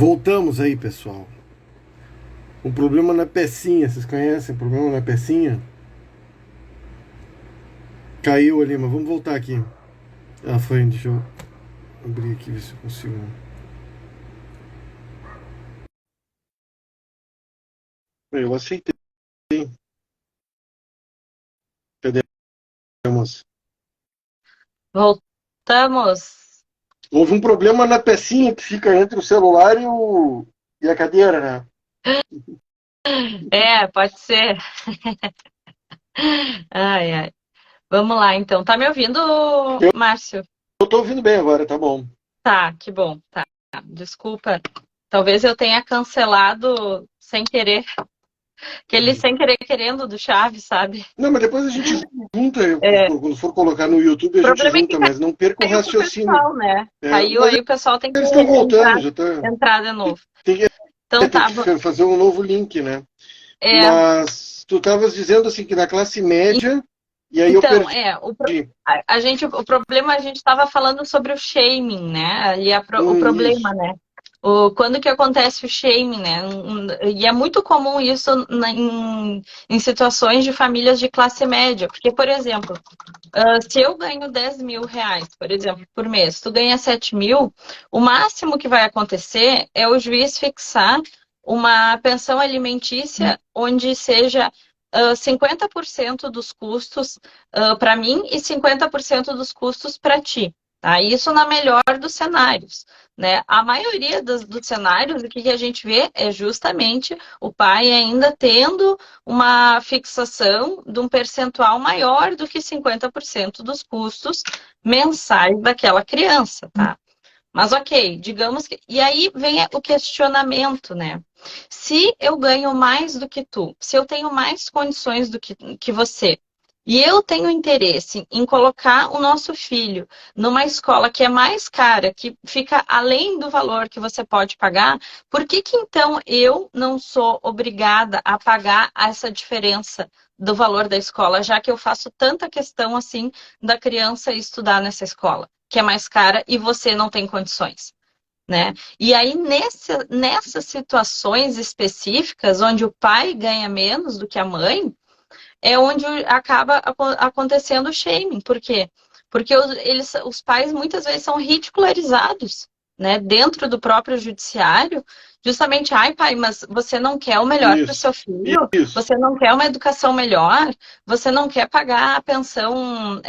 Voltamos aí, pessoal. O problema na pecinha, vocês conhecem o problema na pecinha? Caiu ali, mas vamos voltar aqui. Ah, foi, deixa eu abrir aqui, ver se eu consigo. Eu aceitei. Cadê a moça? Voltamos. Houve um problema na pecinha que fica entre o celular e a cadeira, né? É, pode ser. Ai, ai. Vamos lá, então. Tá me ouvindo, Márcio? Eu tô ouvindo bem agora, tá bom. Tá, que bom. Tá. Desculpa. Talvez eu tenha cancelado sem querer. Aquele sem querer querendo do Chaves, sabe? Não, mas depois a gente junta, É, quando for colocar no YouTube o a gente problema é que junta, mas não perca o caiu pro raciocínio. pessoal, né? É, Caiu mas aí, o pessoal tem que eles estão voltando, entrar, já tá. entrar de novo. Tem que, Então tem tá. que fazer um novo link, né? É, Mas tu estavas dizendo assim que na classe média, e aí eu então, perdi. o problema, a gente estava falando sobre o shaming, né? E o problema, Isso. né? Quando que acontece o shaming, né? E é muito comum isso em situações de famílias de classe média. Porque, por exemplo, se eu ganho 10 mil reais, por exemplo, por mês, tu ganha 7 mil, o máximo que vai acontecer é o juiz fixar uma pensão alimentícia onde seja 50% dos custos para mim e 50% dos custos para ti. Tá? Isso na melhor dos cenários. Né? A maioria dos cenários, o que a gente vê é justamente o pai ainda tendo uma fixação de um percentual maior do que 50% dos custos mensais daquela criança, tá? Mas ok, digamos que. E aí vem o questionamento, né? Se eu ganho mais do que tu, se eu tenho mais condições do que você, e eu tenho interesse em colocar o nosso filho numa escola que é mais cara, que fica além do valor que você pode pagar, por que que então eu não sou obrigada a pagar essa diferença do valor da escola, já que eu faço tanta questão assim da criança estudar nessa escola? Que é mais cara e você não tem condições, né? E aí, nessas situações específicas, onde o pai ganha menos do que a mãe, é onde acaba acontecendo o shaming. Por quê? Porque os pais muitas vezes são ridicularizados, né, dentro do próprio judiciário, justamente, ai pai, mas você não quer o melhor para o Isso. seu filho? Isso. Você não quer uma educação melhor? Você não quer pagar a pensão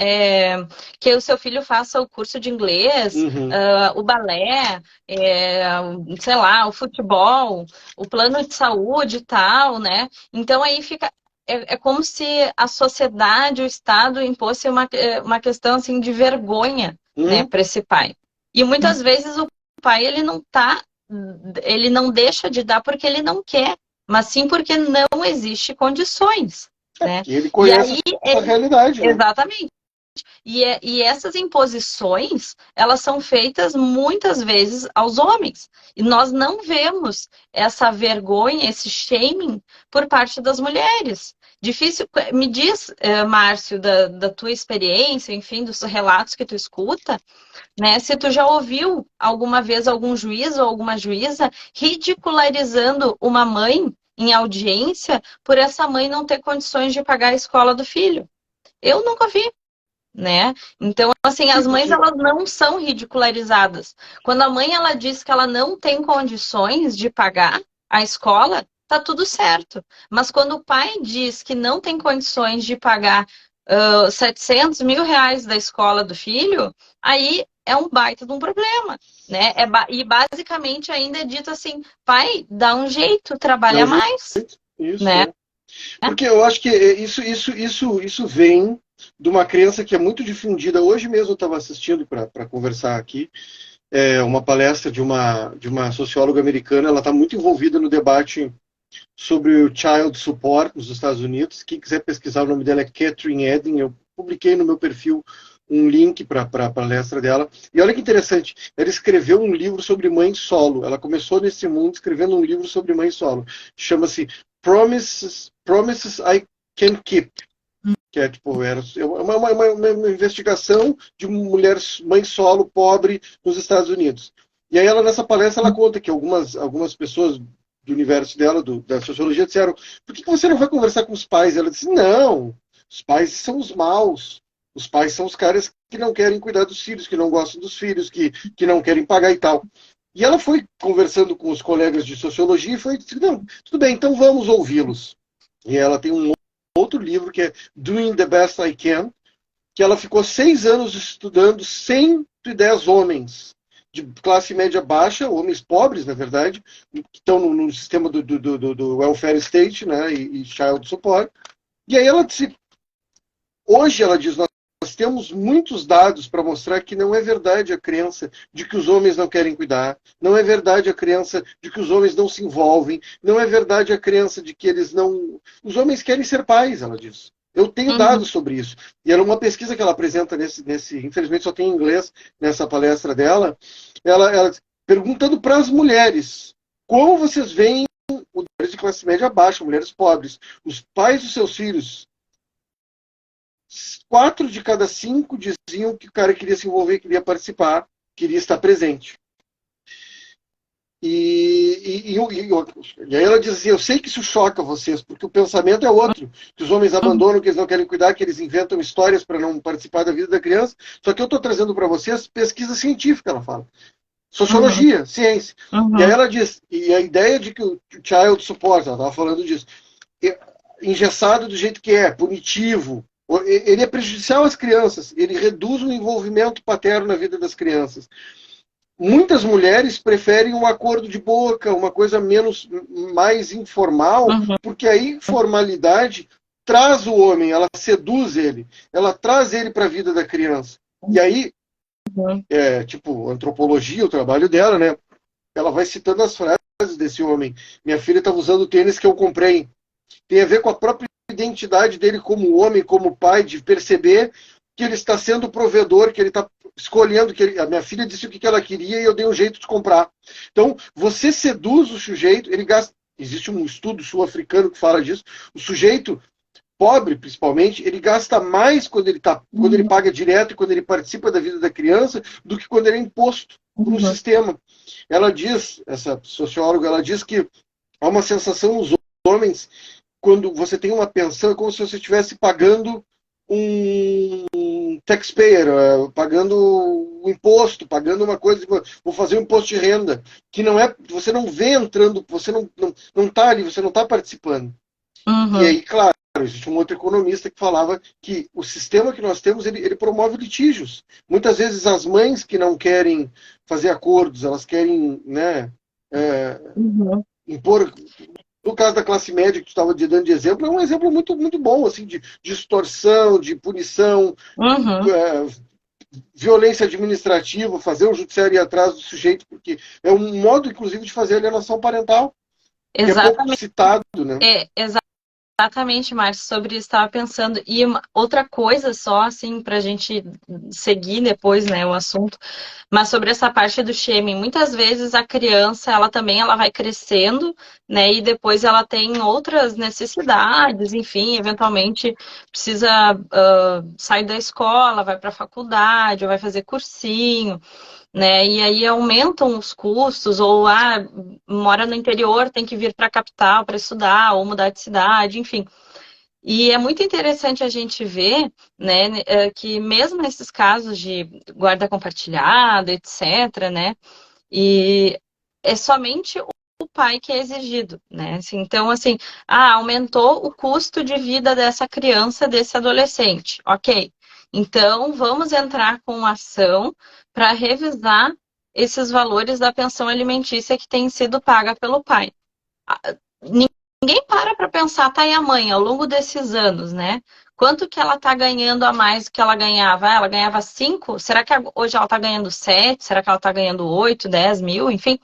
que o seu filho faça o curso de inglês, Uhum. o balé, sei lá, o futebol, o plano de saúde e tal, né? Então aí fica é como se a sociedade, o Estado impôsse uma questão assim de vergonha, né, Uhum. para esse pai. E muitas vezes o pai ele não deixa de dar porque ele não quer, mas sim porque não existe condições, É né? porque ele E conhece aí, a realidade, né? exatamente. E essas imposições, elas são feitas muitas vezes aos homens. E nós não vemos essa vergonha, esse shaming por parte das mulheres. Difícil, me diz, Márcio, da tua experiência, enfim, dos relatos que tu escuta, né? Se tu já ouviu alguma vez algum juiz ou alguma juíza ridicularizando uma mãe em audiência por essa mãe não ter condições de pagar a escola do filho. Eu nunca vi, né? Então, assim, Sim, as mães porque elas não são ridicularizadas. Quando a mãe ela diz que ela não tem condições de pagar a escola, tá tudo certo. Mas quando o pai diz que não tem condições de pagar 700 mil reais da escola do filho, aí é um baita de um problema, né? E basicamente ainda é dito assim, pai, dá um jeito, dá trabalha um jeito. mais, Isso, né? é. Porque eu acho que isso vem de uma crença que é muito difundida. Hoje mesmo eu estava assistindo para conversar aqui uma palestra de uma socióloga americana. Ela está muito envolvida no debate sobre o child support nos Estados Unidos. Quem quiser pesquisar, o nome dela é Catherine Eden. Eu publiquei no meu perfil um link para a palestra dela. E olha que interessante, ela escreveu um livro sobre mãe solo. Ela começou nesse mundo escrevendo um livro sobre mãe solo. Chama-se Promises I Can Keep. Que é tipo, era uma investigação de uma mulher mãe solo pobre nos Estados Unidos. E aí ela, nessa palestra, ela conta que algumas pessoas do universo dela, da sociologia, disseram: por que você não vai conversar com os pais? Ela disse: não, os pais são os maus. Os pais são os caras que não querem cuidar dos filhos, que não gostam dos filhos, que não querem pagar e tal. E ela foi conversando com os colegas de sociologia e foi disse: não, tudo bem, então vamos ouvi-los. E ela tem um outro livro que é Doing the Best I Can, que ela ficou 6 anos estudando 110 homens de classe média baixa, homens pobres, na verdade, que estão no sistema do welfare state, né, e child support. E aí ela disse, hoje ela diz, nós temos muitos dados para mostrar que não é verdade a crença de que os homens não querem cuidar, não é verdade a crença de que os homens não se envolvem, não é verdade a crença de que eles não... Os homens querem ser pais, ela diz. Eu tenho dados sobre isso. E era uma pesquisa que ela apresenta infelizmente só tem em inglês, nessa palestra dela, ela perguntando para as mulheres, como vocês veem mulheres de classe média baixa, mulheres pobres, os pais dos seus filhos, 4 de cada 5 diziam que o cara queria se envolver, queria participar, queria estar presente. E aí ela diz assim, eu sei que isso choca vocês, porque o pensamento é outro, que os homens abandonam, que eles não querem cuidar, que eles inventam histórias para não participar da vida da criança, só que eu estou trazendo para vocês pesquisa científica, ela fala. Sociologia, ciência. E aí ela diz, e a ideia de que o child support, ela estava falando disso, engessado do jeito que é, punitivo, ele é prejudicial às crianças, ele reduz o envolvimento paterno na vida das crianças. Muitas mulheres preferem um acordo de boca, uma coisa mais informal, porque a informalidade traz o homem, ela seduz ele, ela traz ele para a vida da criança. E aí, tipo, antropologia, o trabalho dela, né? Ela vai citando as frases desse homem. Minha filha estava usando o tênis que eu comprei. Tem a ver com a própria identidade dele como homem, como pai, de perceber que ele está sendo provedor, que ele está escolhendo, a minha filha disse o que ela queria e eu dei um jeito de comprar. Então, você seduz o sujeito, ele gasta, existe um estudo sul-africano que fala disso, o sujeito pobre, principalmente, ele gasta mais quando ele paga direto e quando ele participa da vida da criança, do que quando ele é imposto por um sistema. Ela diz, essa socióloga, ela diz que há uma sensação nos homens, quando você tem uma pensão, é como se você estivesse pagando um taxpayer, pagando um imposto, pagando uma coisa, vou fazer um imposto de renda, que não é, você não vê entrando, você não está ali, você não está participando. E aí, claro, existe um outro economista que falava que o sistema que nós temos, ele promove litígios. Muitas vezes as mães que não querem fazer acordos, elas querem, né, impor... No caso da classe média que tu estava dando de exemplo, é um exemplo muito, muito bom, assim, de extorsão, de punição, violência administrativa, fazer o judiciário ir atrás do sujeito, porque é um modo, inclusive, de fazer alienação parental. Exatamente. Que é pouco citado, né? Exatamente, Márcio, sobre isso estava pensando. E outra coisa só, assim, para a gente seguir depois, né, o assunto, mas sobre essa parte do shaming, muitas vezes a criança, ela vai crescendo, né, e depois ela tem outras necessidades, enfim, eventualmente precisa sair da escola, vai para a faculdade, ou vai fazer cursinho, né? E aí aumentam os custos, ou mora no interior, tem que vir para a capital para estudar, ou mudar de cidade, enfim. E é muito interessante a gente ver, né, que mesmo nesses casos de guarda compartilhada, etc., né, e é somente o pai que é exigido, né? Então, assim, aumentou o custo de vida dessa criança, desse adolescente, ok. Então, vamos entrar com ação para revisar esses valores da pensão alimentícia que tem sido paga pelo pai. Ninguém para pensar, tá aí a mãe, ao longo desses anos, né? Quanto que ela tá ganhando a mais do que ela ganhava? Ela ganhava 5? Será que hoje ela tá ganhando 7? Será que ela tá ganhando 8, 10 mil? Enfim,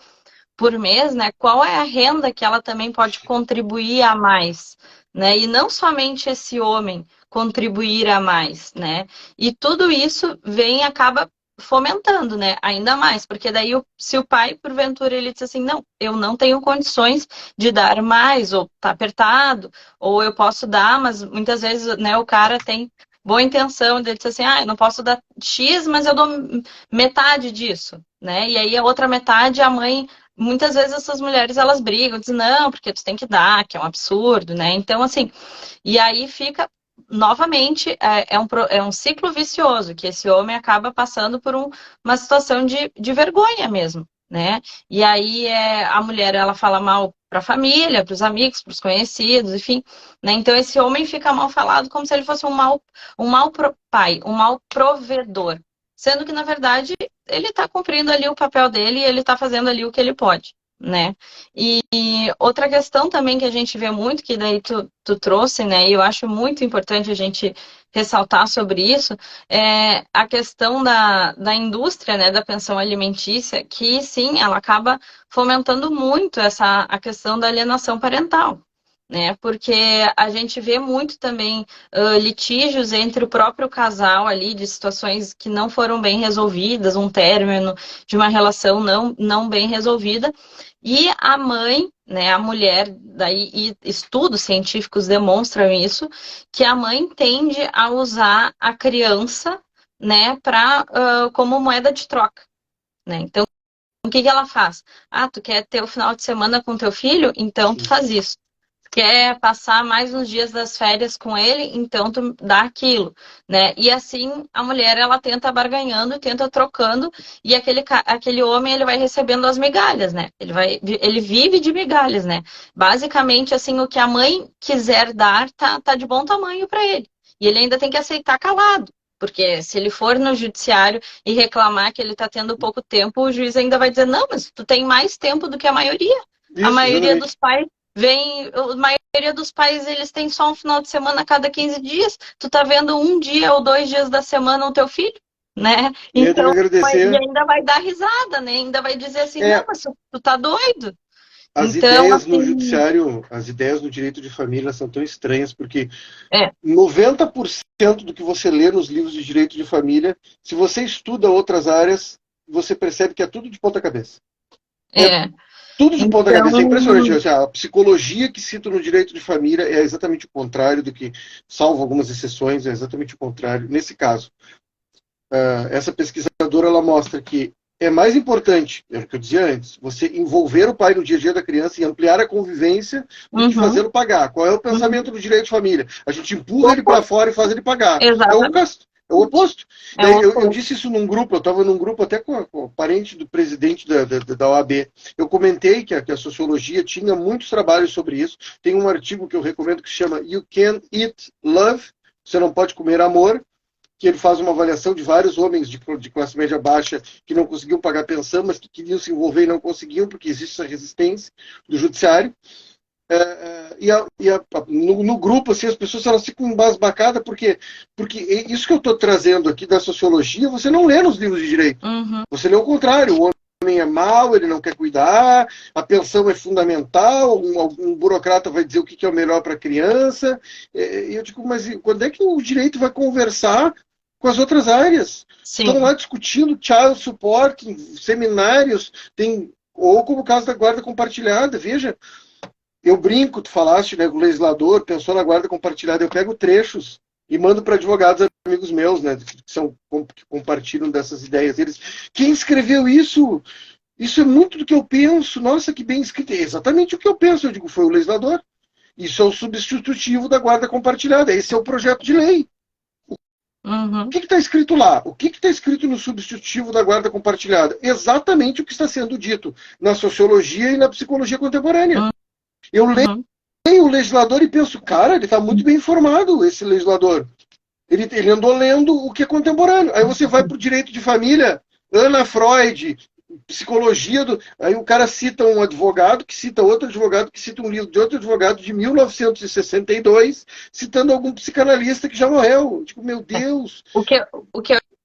por mês, né? Qual é a renda que ela também pode contribuir a mais, né? E não somente esse homem contribuir a mais, né? E tudo isso acaba fomentando, né? Ainda mais, porque daí se o pai, porventura, ele diz assim, não, eu não tenho condições de dar mais, ou tá apertado, ou eu posso dar, mas muitas vezes, né, o cara tem boa intenção, ele disse assim, eu não posso dar X, mas eu dou metade disso, né? E aí a outra metade, a mãe, muitas vezes essas mulheres, elas brigam, dizem, não, porque tu tem que dar, que é um absurdo, né? Então, assim, e aí fica, novamente, é um ciclo vicioso, que esse homem acaba passando por uma situação de vergonha mesmo, né? E aí a mulher, ela fala mal para a família, para os amigos, para os conhecidos, enfim, né? Então esse homem fica mal falado como se ele fosse um mau pai, um mau provedor, sendo que na verdade ele está cumprindo ali o papel dele e ele está fazendo ali o que ele pode, né? E outra questão também que a gente vê muito, que daí tu trouxe, né? E eu acho muito importante a gente ressaltar sobre isso, é a questão da indústria, né, da pensão alimentícia, que sim, ela acaba fomentando muito a questão da alienação parental, né? Porque a gente vê muito também litígios entre o próprio casal ali, de situações que não foram bem resolvidas, um término de uma relação não bem resolvida, e a mãe, né, a mulher, daí, e estudos científicos demonstram isso, que a mãe tende a usar a criança, né, como moeda de troca, né? Então, o que ela faz? Tu quer ter o final de semana com teu filho? Então, tu faz isso. Quer passar mais uns dias das férias com ele, então tu dá aquilo, né? E assim a mulher, ela tenta barganhando, tenta trocando, e aquele homem, ele vai recebendo as migalhas, né? Ele vive de migalhas, né? Basicamente, assim, o que a mãe quiser dar tá de bom tamanho para ele. E ele ainda tem que aceitar calado. Porque se ele for no judiciário e reclamar que ele está tendo pouco tempo, o juiz ainda vai dizer, não, mas tu tem mais tempo do que a maioria. A Isso, maioria exatamente. dos pais a maioria dos pais, eles têm só um final de semana a cada 15 dias. Tu tá vendo um dia ou 2 dias da semana o teu filho, né? E aí tem que Então, e agradecer. ainda vai dar risada, né? Ainda vai dizer assim, não, É, mas tu tá doido. as Então, ideias no assim, judiciário, as ideias no direito de família são tão estranhas, porque é, 90% do que você lê nos livros de direito de família, se você estuda outras áreas, você percebe que é tudo de ponta cabeça. É é. tudo de ponta cabeça. É impressionante. Então, Assim, a psicologia que cito no direito de família é exatamente o contrário do que, salvo algumas exceções, é exatamente o contrário. Nesse caso, essa pesquisadora, ela mostra que é mais importante, é o que eu dizia antes, você envolver o pai no dia a dia da criança e ampliar a convivência do que uhum, fazê-lo pagar. Qual é o uhum. pensamento do direito de família? A gente empurra ele para fora e faz ele pagar. Exatamente. É o oposto. É o Eu oposto. disse isso num grupo, eu estava num grupo até com o parente do presidente da OAB. Eu comentei que a sociologia tinha muitos trabalhos sobre isso. Tem um artigo que eu recomendo que se chama You Can't Eat Love, você não pode comer amor, que ele faz uma avaliação de vários homens de classe média baixa que não conseguiam pagar pensão, mas que queriam se envolver e não conseguiam, porque existe essa resistência do judiciário. No grupo, assim, as pessoas elas ficam embasbacadas, porque isso que eu estou trazendo aqui da sociologia, você não lê nos livros de direito. Uhum. Você lê o contrário, o homem é mau, ele não quer cuidar, a pensão é fundamental, um burocrata vai dizer o que é o melhor para a criança. E eu digo, mas quando é que o direito vai conversar com as outras áreas? Estão Sim. lá discutindo child support, em seminários, ou como o caso da guarda compartilhada, veja, eu brinco, tu falaste, né, o legislador pensou na guarda compartilhada, eu pego trechos e mando para advogados amigos meus, né, que compartilham dessas ideias. Quem escreveu isso? Isso é muito do que eu penso. Nossa, que bem escrito. É exatamente o que eu penso. Eu digo, foi o legislador. Isso é o substitutivo da guarda compartilhada. Esse é o projeto de lei. O Uhum. que está escrito lá? O que está escrito no substitutivo da guarda compartilhada? Exatamente o que está sendo dito na sociologia e na psicologia contemporânea. Eu leio Uhum. o legislador e penso, cara, ele está muito bem informado, esse legislador. Ele andou lendo o que é contemporâneo. Aí você vai para o direito de família, Ana Freud, psicologia Aí o cara cita um advogado, que cita outro advogado, que cita um livro de outro advogado de 1962, citando algum psicanalista que já morreu. Tipo, meu Deus. O que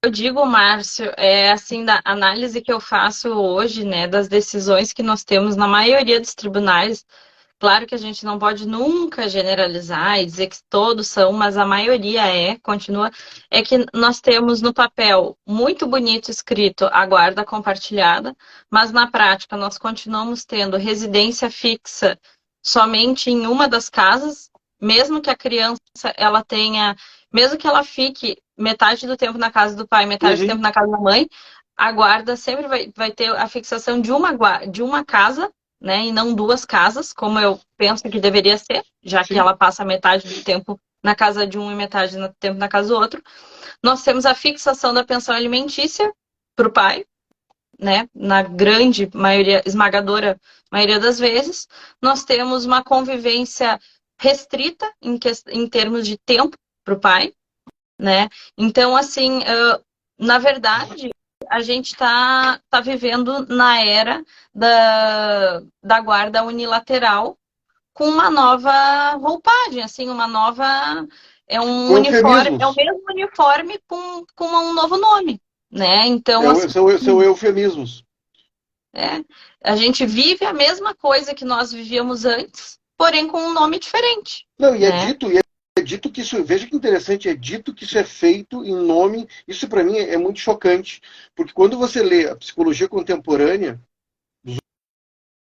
eu digo, Márcio, é assim, da análise que eu faço hoje, né, das decisões que nós temos na maioria dos tribunais. Claro que a gente não pode nunca generalizar e dizer que todos são, mas a maioria continua, é que nós temos no papel muito bonito escrito a guarda compartilhada, mas na prática nós continuamos tendo residência fixa somente em uma das casas, mesmo que a criança ela tenha, mesmo que ela fique metade do tempo na casa do pai, metade do tempo na casa da mãe, a guarda sempre vai ter a fixação de uma casa, né, e não duas casas, como eu penso que deveria ser, já que ela passa metade do tempo na casa de um e metade do tempo na casa do outro. Nós temos a fixação da pensão alimentícia para o pai, né, na grande maioria, esmagadora maioria das vezes. Nós temos uma convivência restrita em termos de tempo para o pai, né? Então, assim, na verdade, a gente está vivendo na era da guarda unilateral com uma nova roupagem, assim, uma nova... É um uniforme, é o mesmo uniforme com um novo nome, né? Então, assim, são eufemismos. A gente vive a mesma coisa que nós vivíamos antes, porém com um nome diferente. Não, e né? é dito que isso, veja que interessante, é dito que isso é feito em nome, isso para mim é muito chocante, porque quando você lê a psicologia contemporânea, dos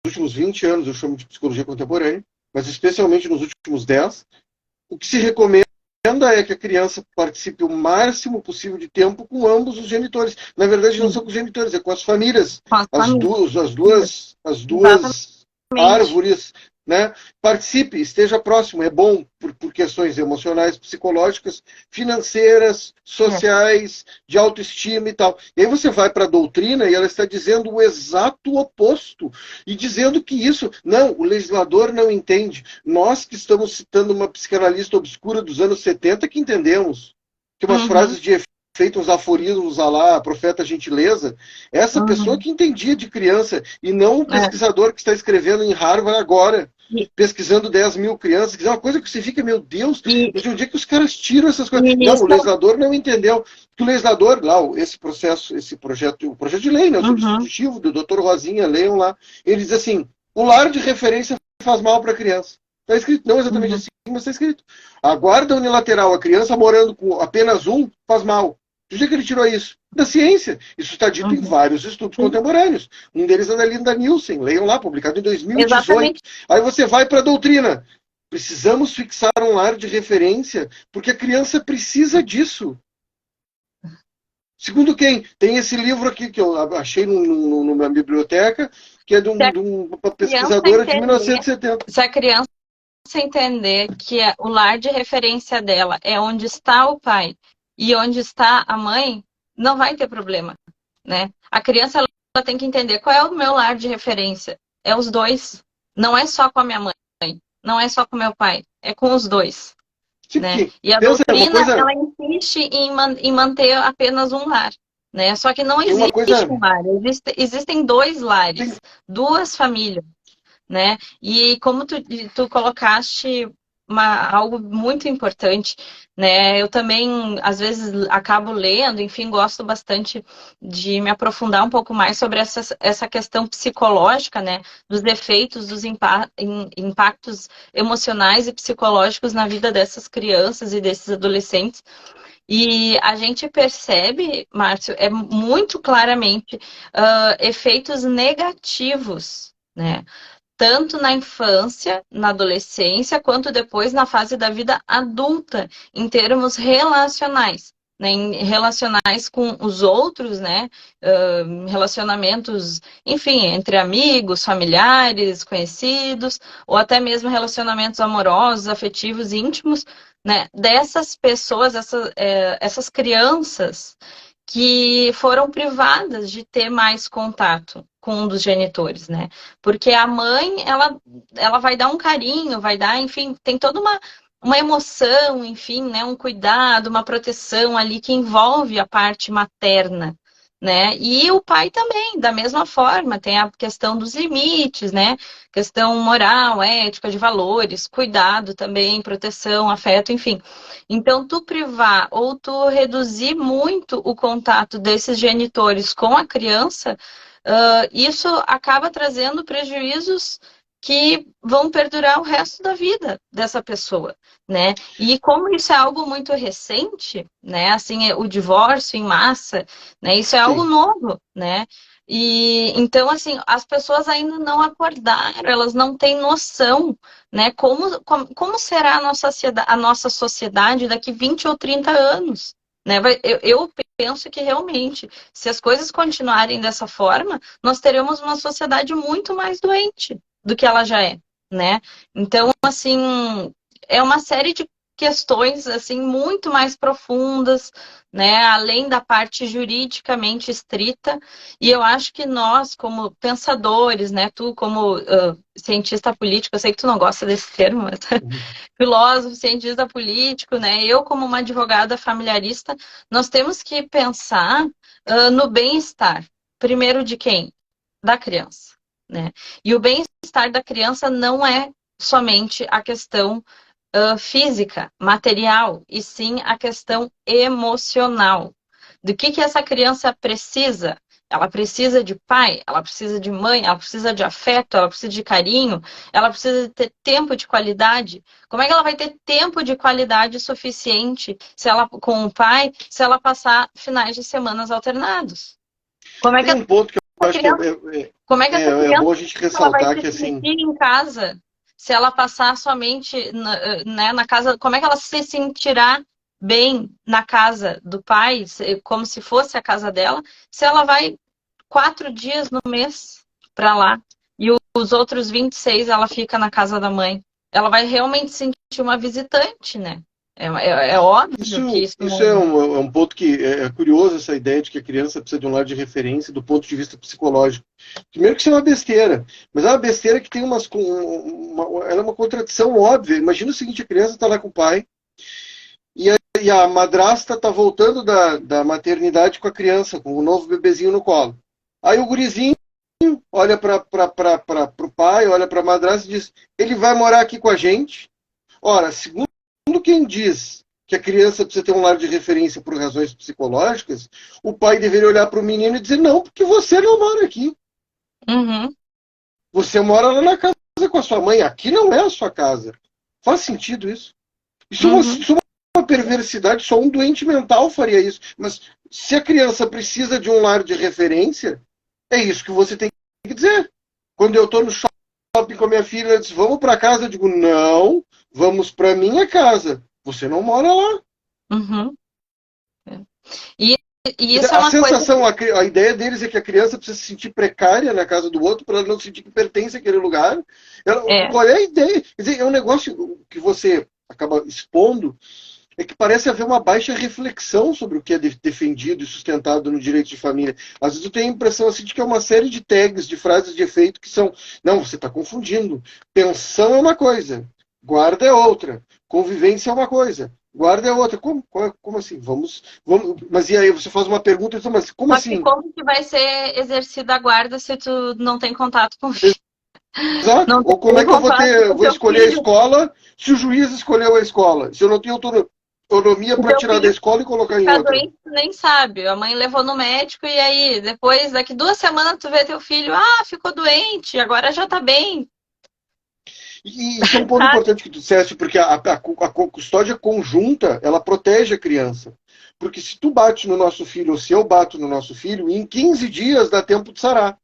últimos 20 anos eu chamo de psicologia contemporânea, mas especialmente nos últimos 10, o que se recomenda é que a criança participe o máximo possível de tempo com ambos os genitores. Na verdade, não são com os genitores, é com as famílias. As duas árvores, né? Participe, esteja próximo, é bom por questões emocionais, psicológicas, financeiras, sociais, de autoestima e tal. E aí você vai para a doutrina e ela está dizendo o exato oposto. E dizendo que isso, não, o legislador não entende. Nós que estamos citando uma psicanalista obscura dos anos 70 que entendemos. Que umas frases de efeito, uns aforismos lá, profeta gentileza, essa pessoa que entendia de criança, e não o pesquisador que está escrevendo em Harvard agora, pesquisando 10 mil crianças, que é uma coisa que você fica, meu Deus, de onde é que os caras tiram essas coisas? Não, o legislador não entendeu. Que o legislador, lá, esse projeto, o projeto de lei, né, o dispositivo do Dr. Rosinha, leiam lá, ele diz assim, o lar de referência faz mal para a criança. Está escrito, não exatamente assim, mas está escrito. A guarda unilateral, a criança morando com apenas um, faz mal. De onde é que ele tirou isso? Da ciência. Isso está dito em vários estudos contemporâneos. Um deles é da Linda Nielsen, leiam lá, publicado em 2018. Exatamente. Aí você vai para a doutrina. Precisamos fixar um lar de referência, porque a criança precisa disso. Segundo quem? Tem esse livro aqui que eu achei numa biblioteca, que é de uma pesquisadora de 1970. Se a criança entender que o lar de referência dela é onde está o pai e onde está a mãe, não vai ter problema, né? A criança ela tem que entender qual é o meu lar de referência. É os dois. Não é só com a minha mãe, não é só com o meu pai, é com os dois. Sim, né? E a doutrina, ela insiste em manter apenas um lar. Né? Só que não existe um lar, existem dois lares, duas famílias. Né? E como tu colocaste algo muito importante, né? Eu também, às vezes, acabo lendo, enfim, gosto bastante de me aprofundar um pouco mais sobre essa questão psicológica, né? Dos efeitos, dos impactos emocionais e psicológicos na vida dessas crianças e desses adolescentes. E a gente percebe, Márcio, muito claramente efeitos negativos, né? Tanto na infância, na adolescência, quanto depois na fase da vida adulta, em termos relacionais. Né, relacionais com os outros, né, relacionamentos, enfim, entre amigos, familiares, conhecidos, ou até mesmo relacionamentos amorosos, afetivos, íntimos, né, dessas pessoas, essas crianças que foram privadas de ter mais contato com um dos genitores, né? Porque a mãe, ela vai dar um carinho, vai dar, enfim, tem toda uma emoção, enfim, né? Um cuidado, uma proteção ali que envolve a parte materna, né? E o pai também, da mesma forma, tem a questão dos limites, né? Questão moral, ética, de valores, cuidado também, proteção, afeto, enfim. Então, tu privar ou tu reduzir muito o contato desses genitores com a criança, isso acaba trazendo prejuízos que vão perdurar o resto da vida dessa pessoa, né? E como isso é algo muito recente, né? Assim, o divórcio em massa, né? Isso é algo novo, né? E então, assim, as pessoas ainda não acordaram, elas não têm noção, né? Como será a nossa sociedade daqui 20 ou 30 anos? Né? Eu penso que realmente, se as coisas continuarem dessa forma, nós teremos uma sociedade muito mais doente do que ela já é, né? Então, assim, é uma série de questões assim muito mais profundas, né? Além da parte juridicamente estrita. E eu acho que nós, como pensadores, né? Tu, como cientista político, eu sei que tu não gosta desse termo, mas filósofo, cientista político, né? Eu, como uma advogada familiarista, nós temos que pensar no bem-estar. Primeiro de quem? Da criança, né? E o bem-estar da criança não é somente a questão física, material, e sim a questão emocional. Do que essa criança precisa? Ela precisa de pai, ela precisa de mãe, ela precisa de afeto, ela precisa de carinho, ela precisa de ter tempo de qualidade. Como é que ela vai ter tempo de qualidade suficiente se ela, com o pai, se ela passar finais de semanas alternados? Como é que Tem um ponto que eu essa acho que criança, como é que essa é criança bom a gente ela vai ressaltar se que, assim, sentir em casa se ela passar somente né, na casa? Como é que ela se sentirá bem na casa do pai, como se fosse a casa dela, se ela vai 4 dias no mês para lá e os outros 26 ela fica na casa da mãe? Ela vai realmente sentir uma visitante, né? É óbvio que isso isso é não. é um ponto que é curioso, essa ideia de que a criança precisa de um lar de referência do ponto de vista psicológico. Primeiro que isso é uma besteira, mas é uma besteira que tem ela é uma contradição óbvia. Imagina o seguinte, a criança está lá com o pai e a madrasta está voltando da maternidade com a criança, com o novo bebezinho no colo. Aí o gurizinho olha para o pai, olha para a madrasta e diz, ele vai morar aqui com a gente. Ora, segundo quem diz que a criança precisa ter um lar de referência por razões psicológicas, o pai deveria olhar para o menino e dizer, não, porque você não mora aqui. Uhum, Você mora lá na casa com a sua mãe. Aqui não é a sua casa. Faz sentido isso? uhum, Isso é uma perversidade, só um doente mental faria isso. Mas se a criança precisa de um lar de referência, é isso que você tem que dizer. Quando eu estou no shopping com a minha filha, ela diz, vamos para casa, eu digo, não, vamos para minha casa. Você não mora lá. uhum. E, e isso é A uma coisa. sensação, a ideia deles é que a criança precisa se sentir precária na casa do outro para ela não sentir que pertence àquele lugar. É, Qual é a ideia? Quer dizer, é um negócio que você acaba expondo, é que parece haver uma baixa reflexão sobre o que é defendido e sustentado no direito de família. Às vezes eu tenho a impressão assim, de que é uma série de tags, de frases de efeito que são, não, você está confundindo. Pensão é uma coisa, guarda é outra, convivência é uma coisa. Guarda é outra. Como assim? Vamos. Mas e aí você faz uma pergunta, então, mas como só que assim? como que vai ser exercida a guarda se tu não tem contato com o filho? Exato. Não Ou como tem é que eu vou contato ter, com o vou teu escolher a filho. escola se o juiz escolheu a escola? Se eu não tenho autonomia O para teu tirar da filho escola e colocar em fica outra. doente, tu nem sabe. A mãe levou no médico e aí, depois, daqui 2 semanas, tu vê teu filho, ficou doente, agora já tá bem. E isso é um ponto importante que tu disseste, porque a custódia conjunta, ela protege a criança. Porque se tu bate no nosso filho, ou se eu bato no nosso filho, em 15 dias dá tempo de sarar.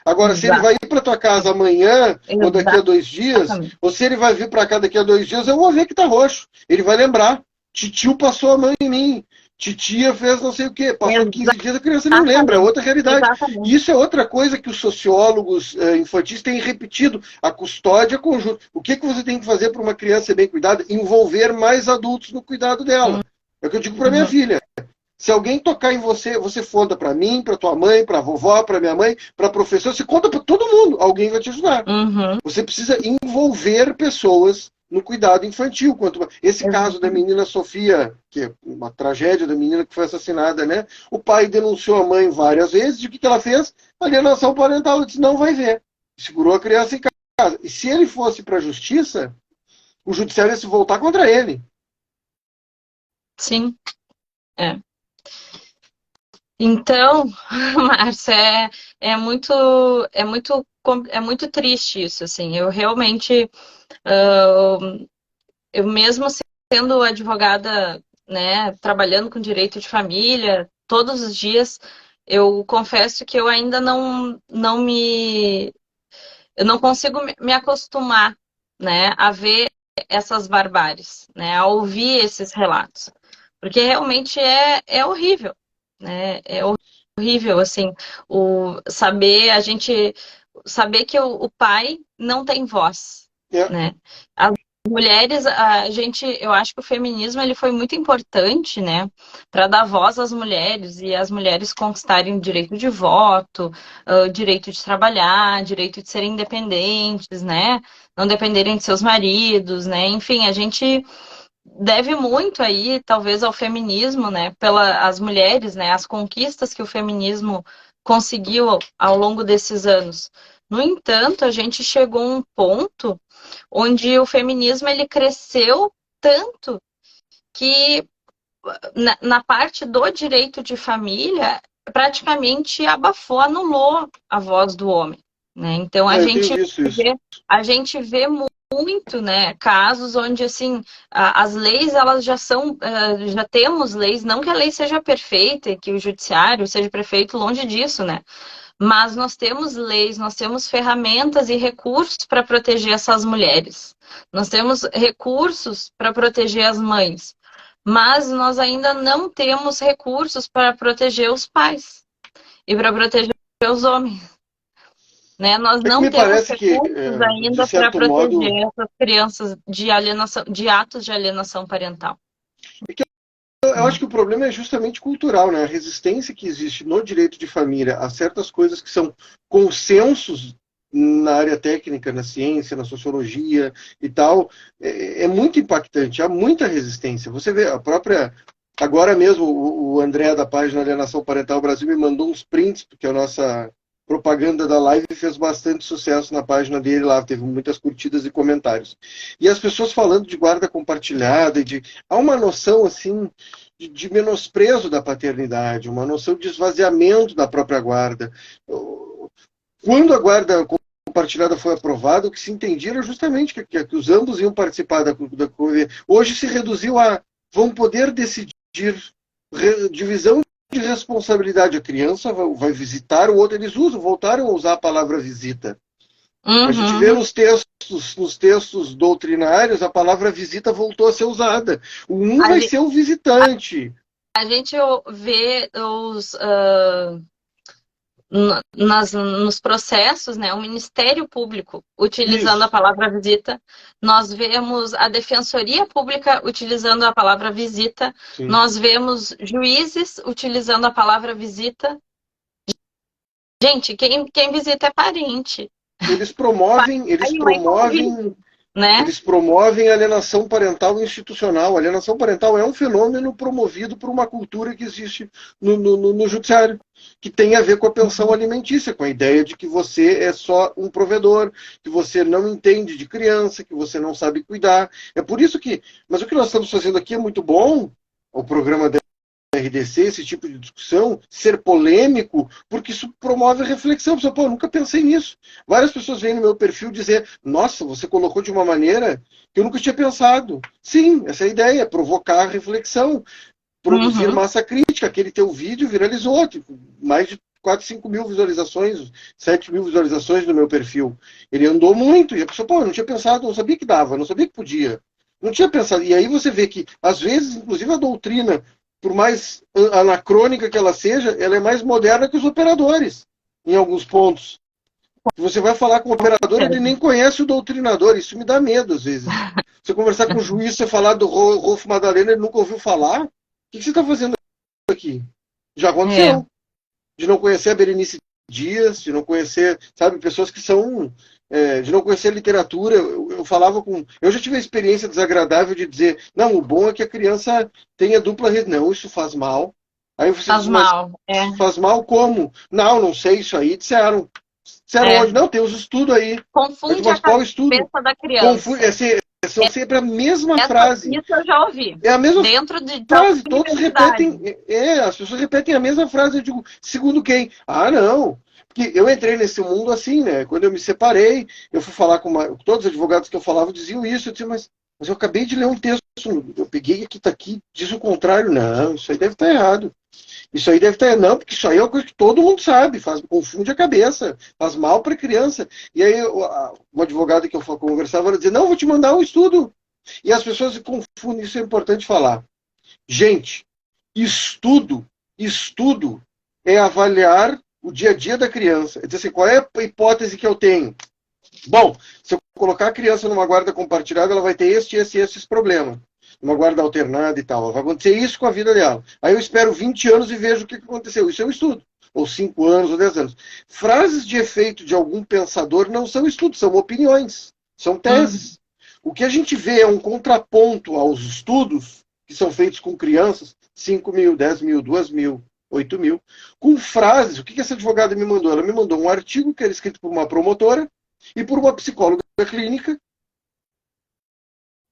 Agora, se ele vai ir para tua casa amanhã, ou daqui a 2 dias, Exatamente. ou se ele vai vir para cá daqui a 2 dias, eu vou ver que tá roxo. Ele vai lembrar. Titio passou a mão em mim. Titia fez não sei o quê. Passou 15 dias, a criança nem lembra. É Exatamente. outra realidade. E Exatamente. isso é outra coisa que os sociólogos infantis têm repetido. A custódia conjunta. O que você tem que fazer para uma criança ser bem cuidada? Envolver mais adultos no cuidado dela. É o que eu digo para minha Uhum. filha. Se alguém tocar em você, você conta para mim, para tua mãe, para a vovó, para minha mãe, para a professora, você conta para todo mundo. Alguém vai te ajudar. Uhum. Você precisa envolver pessoas no cuidado infantil. Esse caso da Exatamente. menina Sofia, que é uma tragédia da menina que foi assassinada, né? O pai denunciou a mãe várias vezes. E o que ela fez? Alienação parental. Ela disse, não vai ver. Segurou a criança em casa. E se ele fosse para a justiça, o judiciário ia se voltar contra ele. Sim. É. Então, Márcia, é muito triste isso, assim. Eu realmente, ah, eu mesmo sendo advogada, né, trabalhando com direito de família todos os dias, eu confesso que eu ainda eu não consigo me acostumar, né, a ver essas barbáries, né, a ouvir esses relatos, porque realmente é horrível, né, é horrível, assim, a gente saber que o pai não tem voz, É, né, mulheres, eu acho que o feminismo ele foi muito importante, né, para dar voz às mulheres e as mulheres conquistarem o direito de voto, o direito de trabalhar, direito de serem independentes, né, não dependerem de seus maridos, né, enfim, a gente deve muito aí, talvez, ao feminismo, né, as mulheres, né, as conquistas que o feminismo conseguiu ao longo desses anos. No entanto, a gente chegou a um ponto onde o feminismo ele cresceu tanto que na parte do direito de família praticamente abafou, anulou a voz do homem, né? Então eu tenho visto isso. a gente vê muito, né, casos onde assim as leis elas já são já temos leis, não que a lei seja perfeita, que o judiciário seja perfeito, longe disso, né? Mas nós temos leis, nós temos ferramentas e recursos para proteger essas mulheres. Nós temos recursos para proteger as mães. Mas nós ainda não temos recursos para proteger os pais e para proteger os homens. Né? Nós É que não me temos parece que, recursos de ainda para certo modo, proteger essas crianças de alienação, de atos de alienação parental. eu acho que o problema é justamente cultural, né? A resistência que existe no direito de família a certas coisas que são consensos na área técnica, na ciência, na sociologia e tal, é muito impactante. Há muita resistência. Você vê a própria. Agora mesmo, o André, da página Alienação Parental Brasil, me mandou uns prints, porque a nossa propaganda da live fez bastante sucesso na página dele lá, teve muitas curtidas e comentários. E as pessoas falando de guarda compartilhada, há uma noção assim de menosprezo da paternidade, uma noção de esvaziamento da própria guarda. Quando a guarda compartilhada foi aprovada, o que se entendia era justamente que os ambos iam participar da convivência. Hoje se reduziu a vão poder decidir divisão de responsabilidade. A criança vai visitar o outro, eles voltaram a usar a palavra visita. A gente vê nos textos doutrinários, a palavra visita voltou a ser usada. Vai ser o visitante. A gente vê nos processos, né, o Ministério Público utilizando a palavra visita, nós vemos a Defensoria Pública utilizando a palavra visita, sim, nós vemos juízes utilizando a palavra visita. Gente, quem visita é parente. Eles promovem, né? Eles promovem a alienação parental institucional. A alienação parental é um fenômeno promovido por uma cultura que existe no judiciário, que tem a ver com a pensão alimentícia, com a ideia de que você é só um provedor, que você não entende de criança, que você não sabe cuidar. É por isso que... Mas o que nós estamos fazendo aqui é muito bom, o programa da RDC, esse tipo de discussão, ser polêmico, porque isso promove a reflexão. Pessoal, pô, eu nunca pensei nisso. Várias pessoas vêm no meu perfil dizer, nossa, você colocou de uma maneira que eu nunca tinha pensado. Sim, essa é a ideia, provocar a reflexão, produzir massa crítica. Aquele teu vídeo viralizou, tipo, mais de 4, 5 mil visualizações, 7 mil visualizações no meu perfil. Ele andou muito, e a pessoa, pô, eu não tinha pensado, não sabia que dava, não sabia que podia. Não tinha pensado. E aí você vê que, às vezes, inclusive a doutrina, por mais anacrônica que ela seja, ela é mais moderna que os operadores, em alguns pontos. Você vai falar com o operador, ele nem conhece o doutrinador, isso me dá medo, às vezes. Você conversar com o juiz, você falar do Rolfo Madalena, ele nunca ouviu falar. O que você está fazendo aqui? Já aconteceu. De não conhecer a Berenice Dias, de não conhecer, sabe, pessoas que são... de não conhecer literatura, eu falava com... Eu já tive a experiência desagradável de dizer, não, o bom é que a criança tenha dupla rede. Não, isso faz mal. Aí você faz diz, mal. Faz mal como? Não sei isso aí. Disseram onde? Não, tem os estudos aí. Confunde mas a qual estudo? Cabeça da criança. São sempre a mesma frase. Isso eu já ouvi. É a mesma Dentro de frase, todos repetem. As pessoas repetem a mesma frase. Eu digo, segundo quem? Ah, não. Porque eu entrei nesse mundo assim, né? Quando eu me separei, eu fui falar com todos os advogados que eu falava diziam isso. Eu disse, mas eu acabei de ler um texto eu peguei aqui, tá aqui, diz o contrário. Não, isso aí deve estar errado. Isso aí deve estar. Não, porque isso aí é uma coisa que todo mundo sabe, confunde a cabeça, faz mal para a criança. E aí, uma advogada que eu conversava, ela dizia: não, vou te mandar um estudo. E as pessoas se confundem, isso é importante falar. Gente, estudo é avaliar o dia a dia da criança. É dizer assim, qual é a hipótese que eu tenho? Bom, se eu colocar a criança numa guarda compartilhada, ela vai ter esses problemas. Uma guarda alternada e tal. Vai acontecer isso com a vida dela. Aí eu espero 20 anos e vejo o que aconteceu. Isso é um estudo. Ou 5 anos, ou 10 anos. Frases de efeito de algum pensador não são estudos, são opiniões. São teses. O que a gente vê é um contraponto aos estudos que são feitos com crianças, 5 mil, 10 mil, 2 mil, 8 mil, com frases. O que essa advogada me mandou? Ela me mandou um artigo que era escrito por uma promotora e por uma psicóloga clínica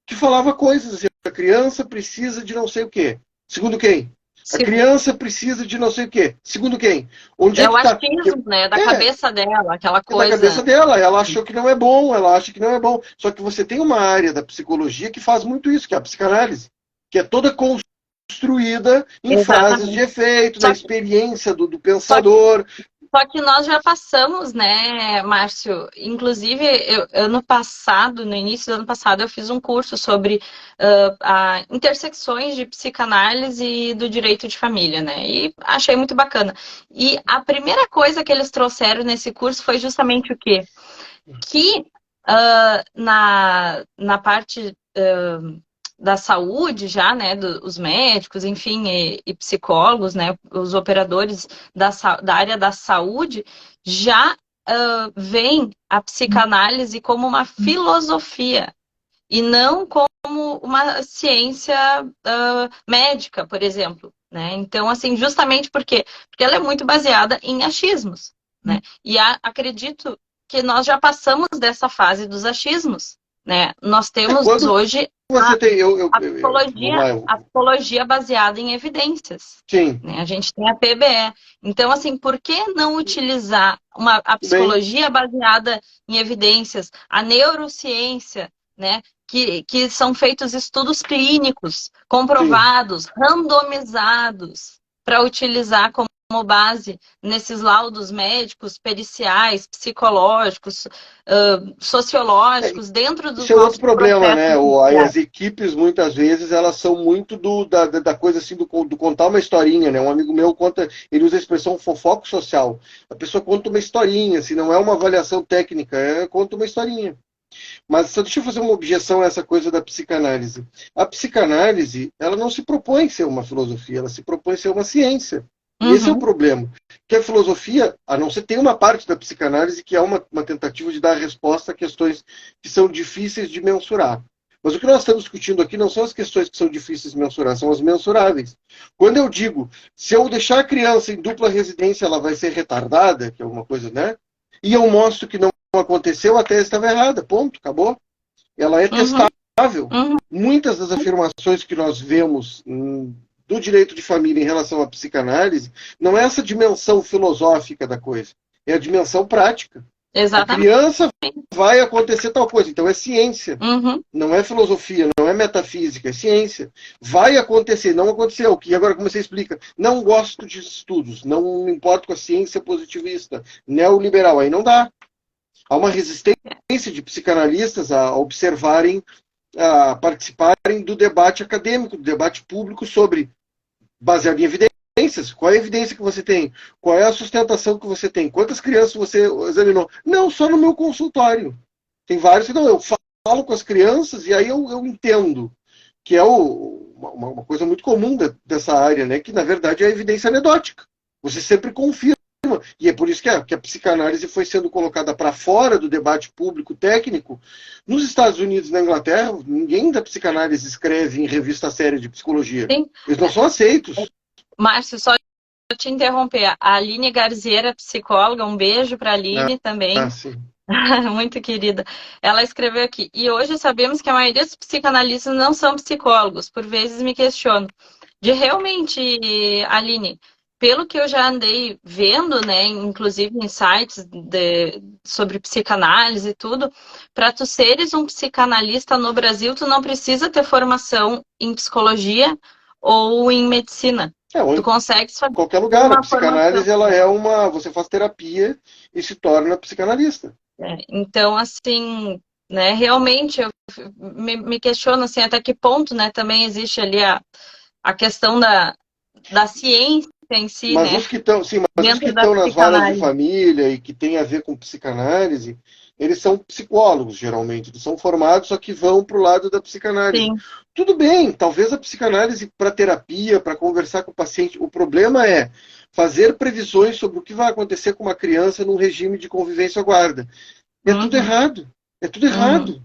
que falava coisas assim: a criança precisa de não sei o quê. Segundo quem? A criança precisa de não sei o quê. Segundo quem? Onde é o achismo, né? Da cabeça dela, aquela coisa. Da cabeça dela. Ela achou que não é bom, ela acha que não é bom. Só que você tem uma área da psicologia que faz muito isso, que é a psicanálise, que é toda construída em frases de efeito, na experiência do pensador. Só que nós já passamos, né, Márcio? Inclusive, ano passado, no início do ano passado, eu fiz um curso sobre intersecções de psicanálise e do direito de família, né? E achei muito bacana. E a primeira coisa que eles trouxeram nesse curso foi justamente o quê? Que na parte da saúde já, né, os médicos, enfim, e psicólogos, né, os operadores da área da saúde, já veem a psicanálise como uma filosofia e não como uma ciência médica, por exemplo, né? Então, assim, justamente porque ela é muito baseada em achismos, né? E acredito que nós já passamos dessa fase dos achismos, né? Nós temos hoje a psicologia baseada em evidências. Sim. Né? A gente tem a PBE. Então, assim, por que não utilizar a psicologia baseada em evidências, a neurociência, né? Que são feitos estudos clínicos, comprovados, randomizados, para utilizar como base nesses laudos médicos, periciais, psicológicos, sociológicos, dentro dos Isso é outro problema, né? As equipes, muitas vezes, elas são muito da coisa assim, do contar uma historinha, né? Um amigo meu conta, ele usa a expressão fofoco social. A pessoa conta uma historinha, assim, não é uma avaliação técnica, conta uma historinha. Mas só deixa eu fazer uma objeção a essa coisa da psicanálise. A psicanálise, ela não se propõe ser uma filosofia, ela se propõe ser uma ciência. E esse é o problema. Que a filosofia, a não ser tem uma parte da psicanálise que é uma tentativa de dar resposta a questões que são difíceis de mensurar. Mas o que nós estamos discutindo aqui não são as questões que são difíceis de mensurar, são as mensuráveis. Quando eu digo, se eu deixar a criança em dupla residência, ela vai ser retardada, que é uma coisa, né? E eu mostro que não aconteceu, a tese estava errada, ponto, acabou. Ela é testável. Muitas das afirmações que nós vemos do direito de família em relação à psicanálise não é essa dimensão filosófica da coisa, é a dimensão prática. Exatamente. A criança vai acontecer tal coisa, então é ciência, não é filosofia, não é metafísica, é ciência. Vai acontecer, não aconteceu. E agora como você explica? Não gosto de estudos, não me importo com a ciência positivista, neoliberal, aí não dá. Há uma resistência de psicanalistas a observarem, a participarem do debate acadêmico, do debate público sobre, baseado em evidências. Qual é a evidência que você tem? Qual é a sustentação que você tem? Quantas crianças você examinou? Não, só no meu consultório. Tem vários que não. Eu falo com as crianças e aí eu entendo que é uma coisa muito comum dessa área, né? Que na verdade é a evidência anedótica. Você sempre confirma. E é por isso que a psicanálise foi sendo colocada para fora do debate público técnico. Nos Estados Unidos e na Inglaterra, ninguém da psicanálise escreve em revista séria de psicologia. Sim. Eles não são aceitos. Márcio, só te interromper. A Aline Garzeira, psicóloga, um beijo para a Aline também. Sim. Muito querida. Ela escreveu aqui: e hoje sabemos que a maioria dos psicanalistas não são psicólogos. Por vezes me questiono. De realmente, Aline, pelo que eu já andei vendo, né, inclusive em sites sobre psicanálise e tudo, para tu seres um psicanalista no Brasil, tu não precisa ter formação em psicologia ou em medicina. Ou Tu em consegue fazer qualquer lugar. A uma formação. psicanálise, ela é uma... Você faz terapia e se torna psicanalista. Então, assim, né, realmente eu me questiono assim, até que ponto, né, também existe ali a questão da ciência em si, Mas né, os que estão, sim, mas os que dentro da estão nas varas de psicanálise. família e que tem a ver com psicanálise, eles são psicólogos, geralmente. Eles são formados, só que vão para o lado da psicanálise. Sim. Tudo bem, talvez a psicanálise para terapia, para conversar com o paciente. O problema é fazer previsões sobre o que vai acontecer com uma criança num regime de convivência guarda. É tudo Uhum, errado. É tudo uhum, errado.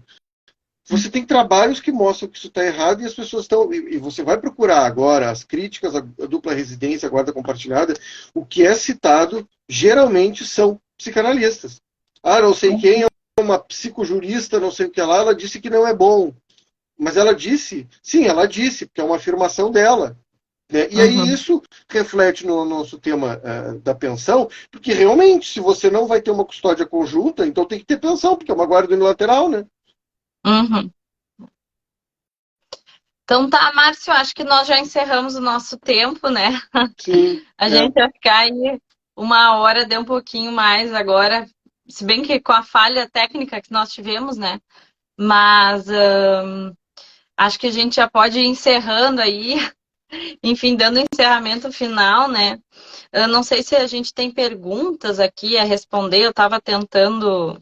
Você tem trabalhos que mostram que isso está errado e as pessoas estão. E você vai procurar agora as críticas à dupla residência, à guarda compartilhada. O que é citado geralmente são psicanalistas. Ah, não sei quem é uma psicojurista, não sei o que lá, ela disse que não é bom. Mas ela disse, sim, ela disse, porque é uma afirmação dela. Né? E aí uhum, isso reflete no nosso tema da pensão, porque realmente, se você não vai ter uma custódia conjunta, então tem que ter pensão, porque é uma guarda unilateral, né? uhum. Então tá, Márcio, acho que nós já encerramos o nosso tempo, né? Sim, A é. gente vai ficar aí 1 hora, deu um pouquinho mais agora, se bem que com a falha técnica que nós tivemos, né? Mas acho que a gente já pode ir encerrando aí, enfim, dando o encerramento final, né? Eu não sei se a gente tem perguntas aqui a responder, eu estava tentando.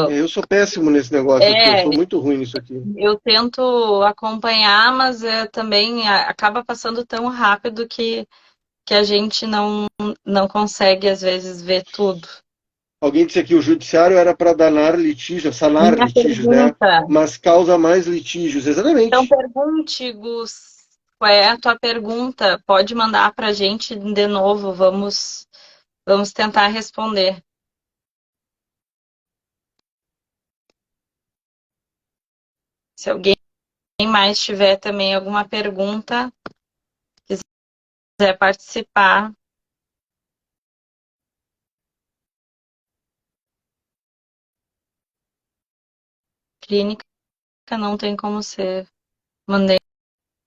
Eu sou péssimo nesse negócio aqui, eu É, sou muito ruim nisso aqui. eu tento acompanhar, mas também acaba passando tão rápido que a gente não consegue, às vezes, ver tudo. Alguém disse aqui, o judiciário era para danar litígios, sanar Minha litígios, né? pergunta. Mas causa mais litígios, Então, exatamente. pergunte, Gus, qual é a tua pergunta? Pode mandar para a gente de novo, vamos tentar responder. Se alguém mais tiver também alguma pergunta, quiser participar. Clínica não tem como ser. Mandei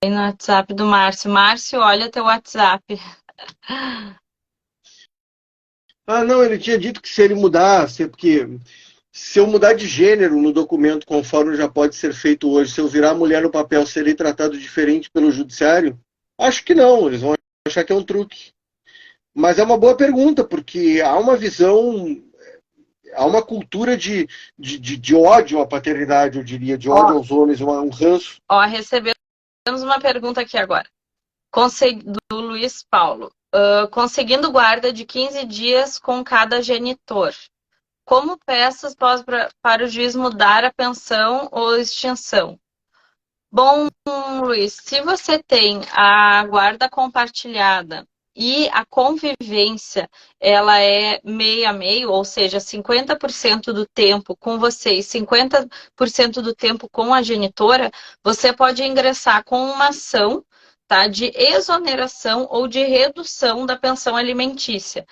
no WhatsApp do Márcio. Márcio, olha teu WhatsApp. Ah, não, ele tinha dito que se ele mudar, porque se eu mudar de gênero no documento, conforme já pode ser feito hoje, se eu virar mulher no papel, serei tratado diferente pelo judiciário? Acho que não, eles vão achar que é um truque. Mas é uma boa pergunta, porque há uma visão, há uma cultura de ódio à paternidade, eu diria, de Ó, ódio aos homens, um ranço. ó, recebemos uma pergunta aqui agora. Do Luiz Paulo. Conseguindo guarda de 15 dias com cada genitor. Como peças para o juiz mudar a pensão ou extinção? Bom, Luiz, se você tem a guarda compartilhada e a convivência, ela é meio a meio, ou seja, 50% do tempo com você e 50% do tempo com a genitora, você pode ingressar com uma ação, tá, de exoneração ou de redução da pensão alimentícia.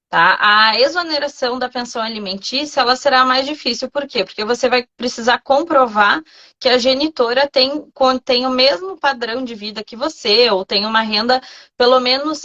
Tá? A exoneração da pensão alimentícia ela será mais difícil. Por quê? Porque você vai precisar comprovar que a genitora tem o mesmo padrão de vida que você, ou tem uma renda pelo menos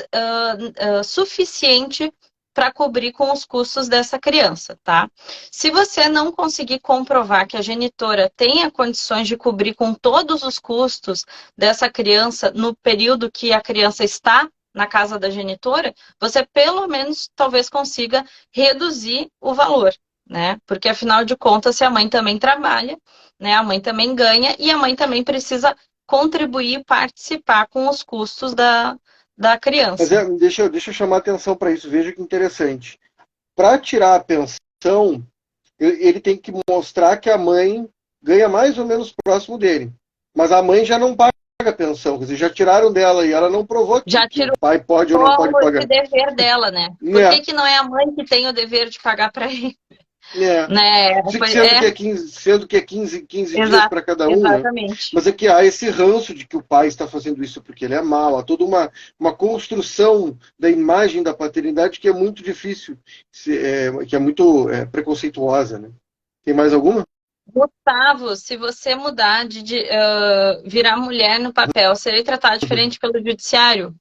suficiente para cobrir com os custos dessa criança, tá? Se você não conseguir comprovar que a genitora tenha condições de cobrir com todos os custos dessa criança no período que a criança está na casa da genitora, você pelo menos talvez consiga reduzir o valor, né? Porque afinal de contas, se a mãe também trabalha, né? A mãe também ganha e a mãe também precisa contribuir, participar com os custos da Mas criança. deixa eu chamar atenção para isso, veja que interessante. Para tirar a pensão, ele tem que mostrar que a mãe ganha mais ou menos próximo dele. Mas a mãe já não paga a pensão, quer dizer, já tiraram dela e ela não provou Já que o tirou pai pode ou não pode esse pagar. dever dela, né? Por É, que não é a mãe que tem o dever de pagar para ele? É. Né? Sendo que é 15 dias para cada um, né? Exatamente. Mas é que há esse ranço de que o pai está fazendo isso porque ele é mau, há toda uma construção da imagem da paternidade que é muito difícil, que é muito preconceituosa, né? Tem mais alguma? Gustavo, se você mudar virar mulher no papel, serei tratada diferente pelo judiciário?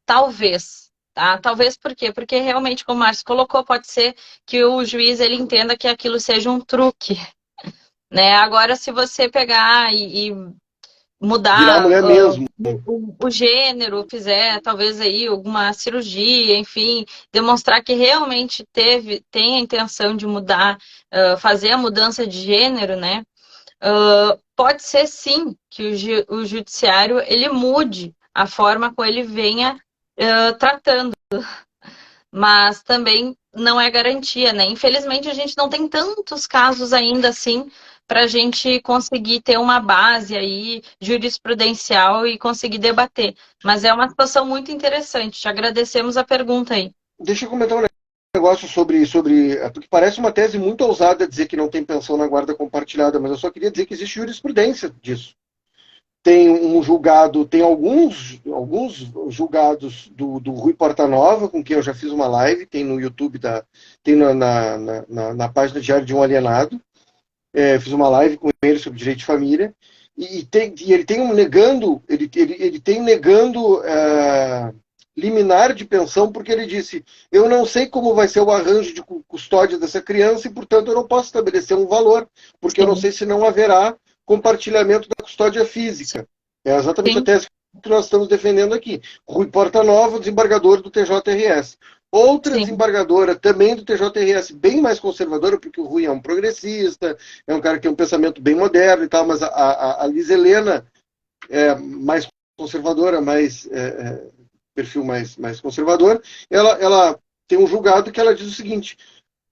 Talvez, tá? Talvez por quê? Porque realmente, como o Márcio colocou, pode ser que o juiz ele entenda que aquilo seja um truque, né? Agora, se você pegar e Virar mudar mulher mesmo. o gênero, fizer talvez aí alguma cirurgia, enfim, demonstrar que realmente tem a intenção de mudar, fazer a mudança de gênero, né? Pode ser sim que o judiciário ele mude a forma como ele venha tratando, mas também não é garantia, né? Infelizmente a gente não tem tantos casos ainda assim para a gente conseguir ter uma base aí jurisprudencial e conseguir debater. Mas é uma situação muito interessante. Te agradecemos a pergunta aí. Deixa eu comentar um negócio sobre. Porque parece uma tese muito ousada dizer que não tem pensão na guarda compartilhada, mas eu só queria dizer que existe jurisprudência disso. Tem um julgado, tem alguns julgados do Rui Portanova, com quem eu já fiz uma live, tem no YouTube, tem na página Diário de um Alienado. Fiz uma live com ele sobre direito de família, e ele tem negando, ele tem negando liminar de pensão, porque ele disse: eu não sei como vai ser o arranjo de custódia dessa criança e, portanto, eu não posso estabelecer um valor, porque eu não sei se não haverá compartilhamento da custódia física. É exatamente a tese que nós estamos defendendo aqui. Rui Portanova, desembargador do TJRS. Outra desembargadora, também do TJRS, bem mais conservadora, porque o Rui é um progressista, é um cara que tem um pensamento bem moderno e tal, mas a Liz Helena é mais conservadora, perfil mais conservador, ela tem um julgado que ela diz o seguinte: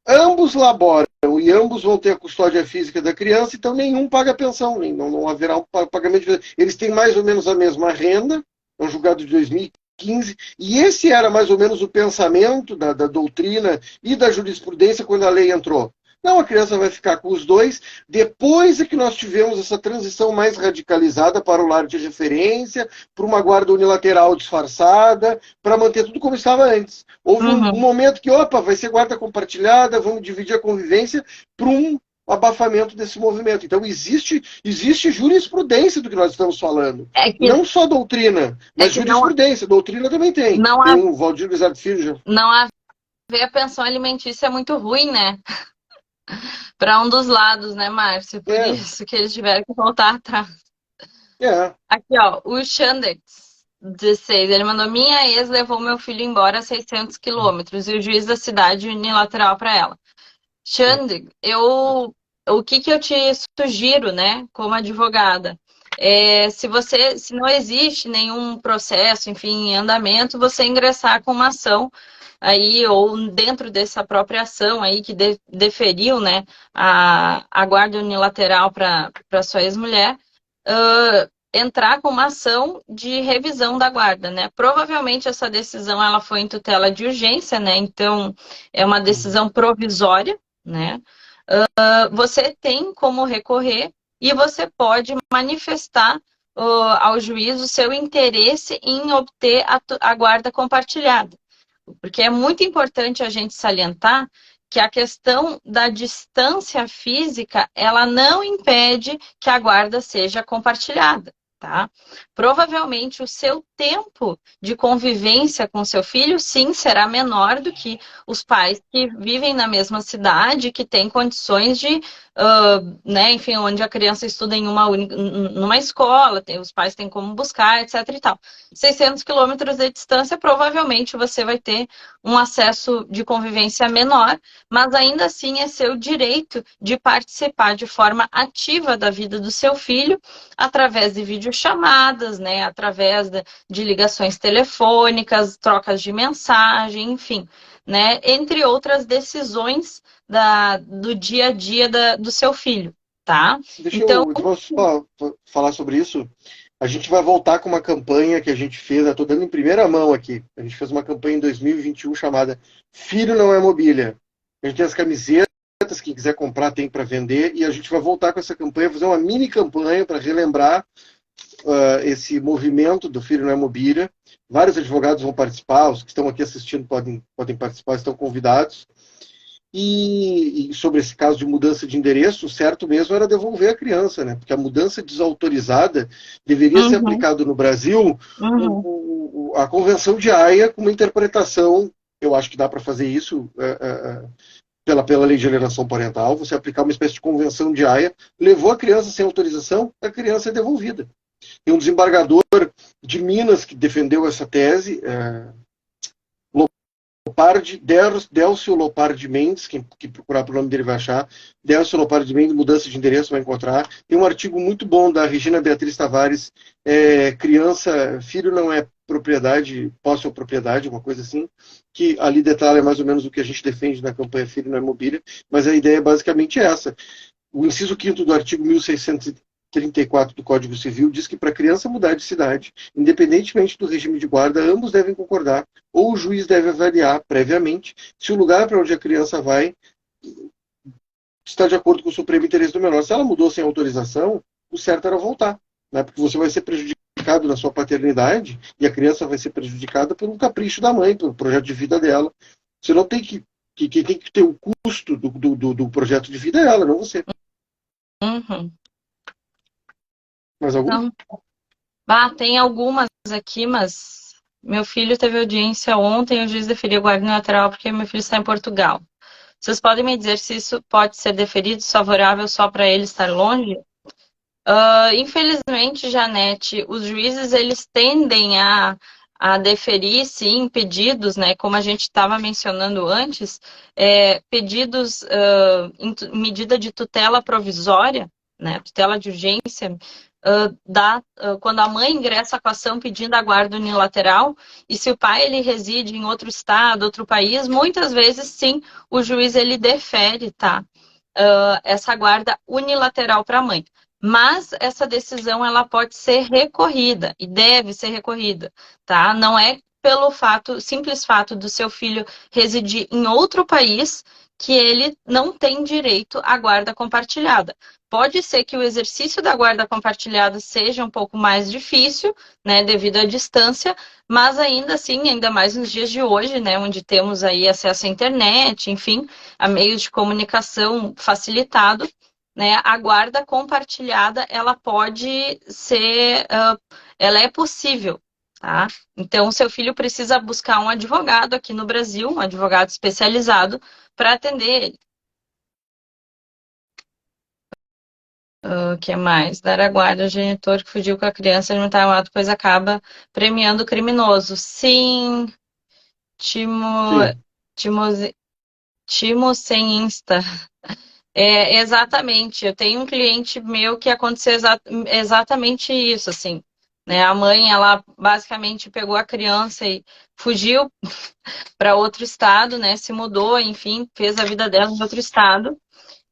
ambos laboram e ambos vão ter a custódia física da criança, então nenhum paga pensão, não haverá um pagamento de... Eles têm mais ou menos a mesma renda, é um julgado de 2015, e esse era mais ou menos o pensamento da doutrina e da jurisprudência quando a lei entrou. Não, a criança vai ficar com os dois. Depois é que nós tivemos essa transição mais radicalizada para o lar de referência, para uma guarda unilateral disfarçada, para manter tudo como estava antes. Houve um momento que, vai ser guarda compartilhada, vamos dividir a convivência, para um abafamento desse movimento. Então, existe jurisprudência do que nós estamos falando. Não só doutrina, mas jurisprudência. Doutrina também tem. Tem o Valdir Guizardo Filho já. Não haver a pensão alimentícia é muito ruim, né? Para um dos lados, né, Márcio? Por isso que eles tiveram que voltar atrás. Aqui, ó, o Xandex, 16, ele mandou: minha ex levou meu filho embora a 600 quilômetros e o juiz da cidade unilateral para ela. Xandex, o que eu te sugiro, né, como advogada, se não existe nenhum processo, enfim, em andamento, você ingressar com uma ação aí, ou dentro dessa própria ação aí que deferiu, né, a guarda unilateral para sua ex-mulher, entrar com uma ação de revisão da guarda, né? Provavelmente essa decisão ela foi em tutela de urgência, né? Então é uma decisão provisória, né? Você tem como recorrer e você pode manifestar ao juiz o seu interesse em obter a guarda compartilhada. Porque é muito importante a gente salientar que a questão da distância física, ela não impede que a guarda seja compartilhada, tá? Provavelmente o seu tempo de convivência com seu filho, sim, será menor do que os pais que vivem na mesma cidade, que têm condições de, né, enfim, onde a criança estuda numa escola, os pais têm como buscar, etc e tal. 600 quilômetros de distância, provavelmente você vai ter um acesso de convivência menor, mas ainda assim é seu direito de participar de forma ativa da vida do seu filho, através de videochamadas, né, através de ligações telefônicas, trocas de mensagem, enfim, né, entre outras decisões do dia a dia do seu filho, tá? Deixa eu só falar sobre isso. A gente vai voltar com uma campanha que a gente fez, estou dando em primeira mão aqui. A gente fez uma campanha em 2021 chamada Filho Não é Mobília. A gente tem as camisetas quem quiser comprar tem para vender, e a gente vai voltar com essa campanha, fazer uma mini campanha para relembrar esse movimento do Filho Não é Mobília. Vários advogados vão participar, os que estão aqui assistindo podem participar, estão convidados. E sobre esse caso de mudança de endereço, o certo mesmo era devolver a criança, né? Porque a mudança desautorizada deveria ser aplicada no Brasil a Convenção de Haia, com uma interpretação, eu acho que dá para fazer isso pela lei de alienação parental, você aplicar uma espécie de Convenção de Haia, levou a criança sem autorização, a criança é devolvida. Tem um desembargador de Minas que defendeu essa tese, Délcio Lopardi Mendes, quem procurar pelo nome dele vai achar. Délcio Lopardi Mendes, mudança de endereço, vai encontrar. Tem um artigo muito bom da Regina Beatriz Tavares, filho não é propriedade, posse ou propriedade, uma coisa assim, que ali detalha mais ou menos o que a gente defende na campanha Filho Não é Mobília, mas a ideia é basicamente essa. O inciso 5º do artigo 1634 do Código Civil diz que para a criança mudar de cidade, independentemente do regime de guarda, ambos devem concordar, ou o juiz deve avaliar previamente se o lugar para onde a criança vai está de acordo com o supremo interesse do menor. Se ela mudou sem autorização, o certo era voltar, né? Porque você vai ser prejudicado na sua paternidade e a criança vai ser prejudicada por um capricho da mãe, pelo projeto de vida dela. Você não tem que tem que ter o custo do projeto de vida dela, não você. Mais algum? Não. Tem algumas aqui, mas meu filho teve audiência ontem, o juiz deferiu guarda unilateral porque meu filho está em Portugal. Vocês podem me dizer se isso pode ser deferido desfavorável só para ele estar longe? Infelizmente, Janete, os juízes eles tendem a deferir, sim, pedidos, né, como a gente estava mencionando antes, pedidos em medida de tutela provisória, né, tutela de urgência, quando a mãe ingressa com a ação pedindo a guarda unilateral, e se o pai ele reside em outro estado, outro país, muitas vezes, sim, o juiz ele defere, tá, essa guarda unilateral para a mãe. Mas essa decisão ela pode ser recorrida e deve ser recorrida, tá? Não é pelo simples fato do seu filho residir em outro país que ele não tem direito à guarda compartilhada. Pode ser que o exercício da guarda compartilhada seja um pouco mais difícil, né, devido à distância, mas ainda assim, ainda mais nos dias de hoje, né, onde temos aí acesso à internet, enfim, a meios de comunicação facilitado, né, a guarda compartilhada, ela pode ser, ela é possível, tá? Então, seu filho precisa buscar um advogado aqui no Brasil, um advogado especializado, para atender ele. O que mais? Dar a guarda ao genitor que fugiu com a criança e não está armado, pois acaba premiando o criminoso. Sim, Timo sem Insta. Exatamente. Eu tenho um cliente meu que aconteceu exatamente isso, assim. Né? A mãe, ela basicamente pegou a criança e fugiu para outro estado, né? Se mudou, enfim, fez a vida dela em outro estado.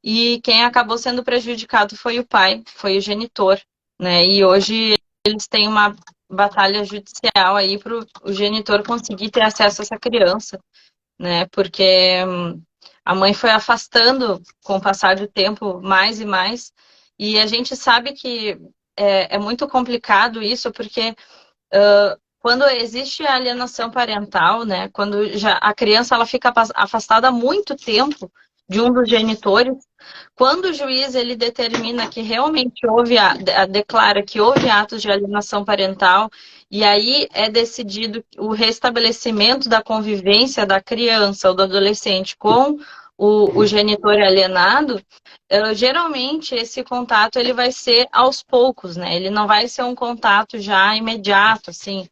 E quem acabou sendo prejudicado foi o pai, foi o genitor, né? E hoje eles têm uma batalha judicial aí para o genitor conseguir ter acesso a essa criança, né? Porque a mãe foi afastando com o passar do tempo mais e mais. E a gente sabe que é muito complicado isso, porque quando existe a alienação parental, né? Quando já a criança ela fica afastada há muito tempo de um dos genitores, quando o juiz ele determina que realmente declara que houve atos de alienação parental, e aí é decidido o restabelecimento da convivência da criança ou do adolescente com o genitor alienado, geralmente esse contato ele vai ser aos poucos, né? Ele não vai ser um contato já imediato, assim.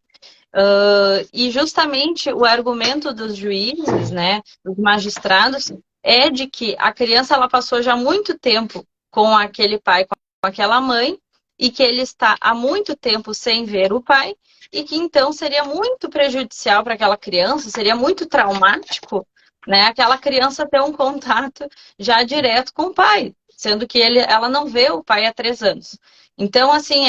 E justamente o argumento dos juízes, né, dos magistrados, é de que a criança ela passou já muito tempo com aquele pai, com aquela mãe, e que ele está há muito tempo sem ver o pai, e que então seria muito prejudicial para aquela criança, seria muito traumático, né, aquela criança ter um contato já direto com o pai, sendo que ela não vê o pai há 3 anos. Então, assim,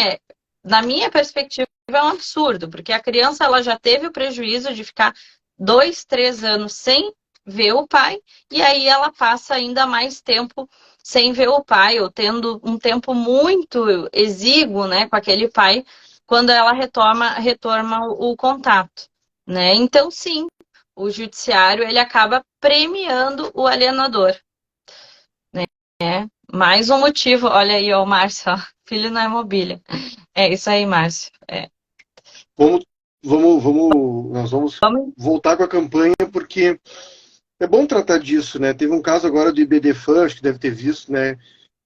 na minha perspectiva, é um absurdo, porque a criança ela já teve o prejuízo de ficar 2, 3 anos sem ver o pai, e aí ela passa ainda mais tempo sem ver o pai, ou tendo um tempo muito exíguo, né, com aquele pai, quando ela retorna o contato, né? Então, sim, o judiciário ele acaba premiando o alienador, né? Mais um motivo, olha aí, ó, o Márcio, ó, filho não é mobília. É isso aí, Márcio. Vamos, nós vamos Vamos. voltar com a campanha, porque é bom tratar disso, né? Teve um caso agora do IBDFAN, acho que deve ter visto, né?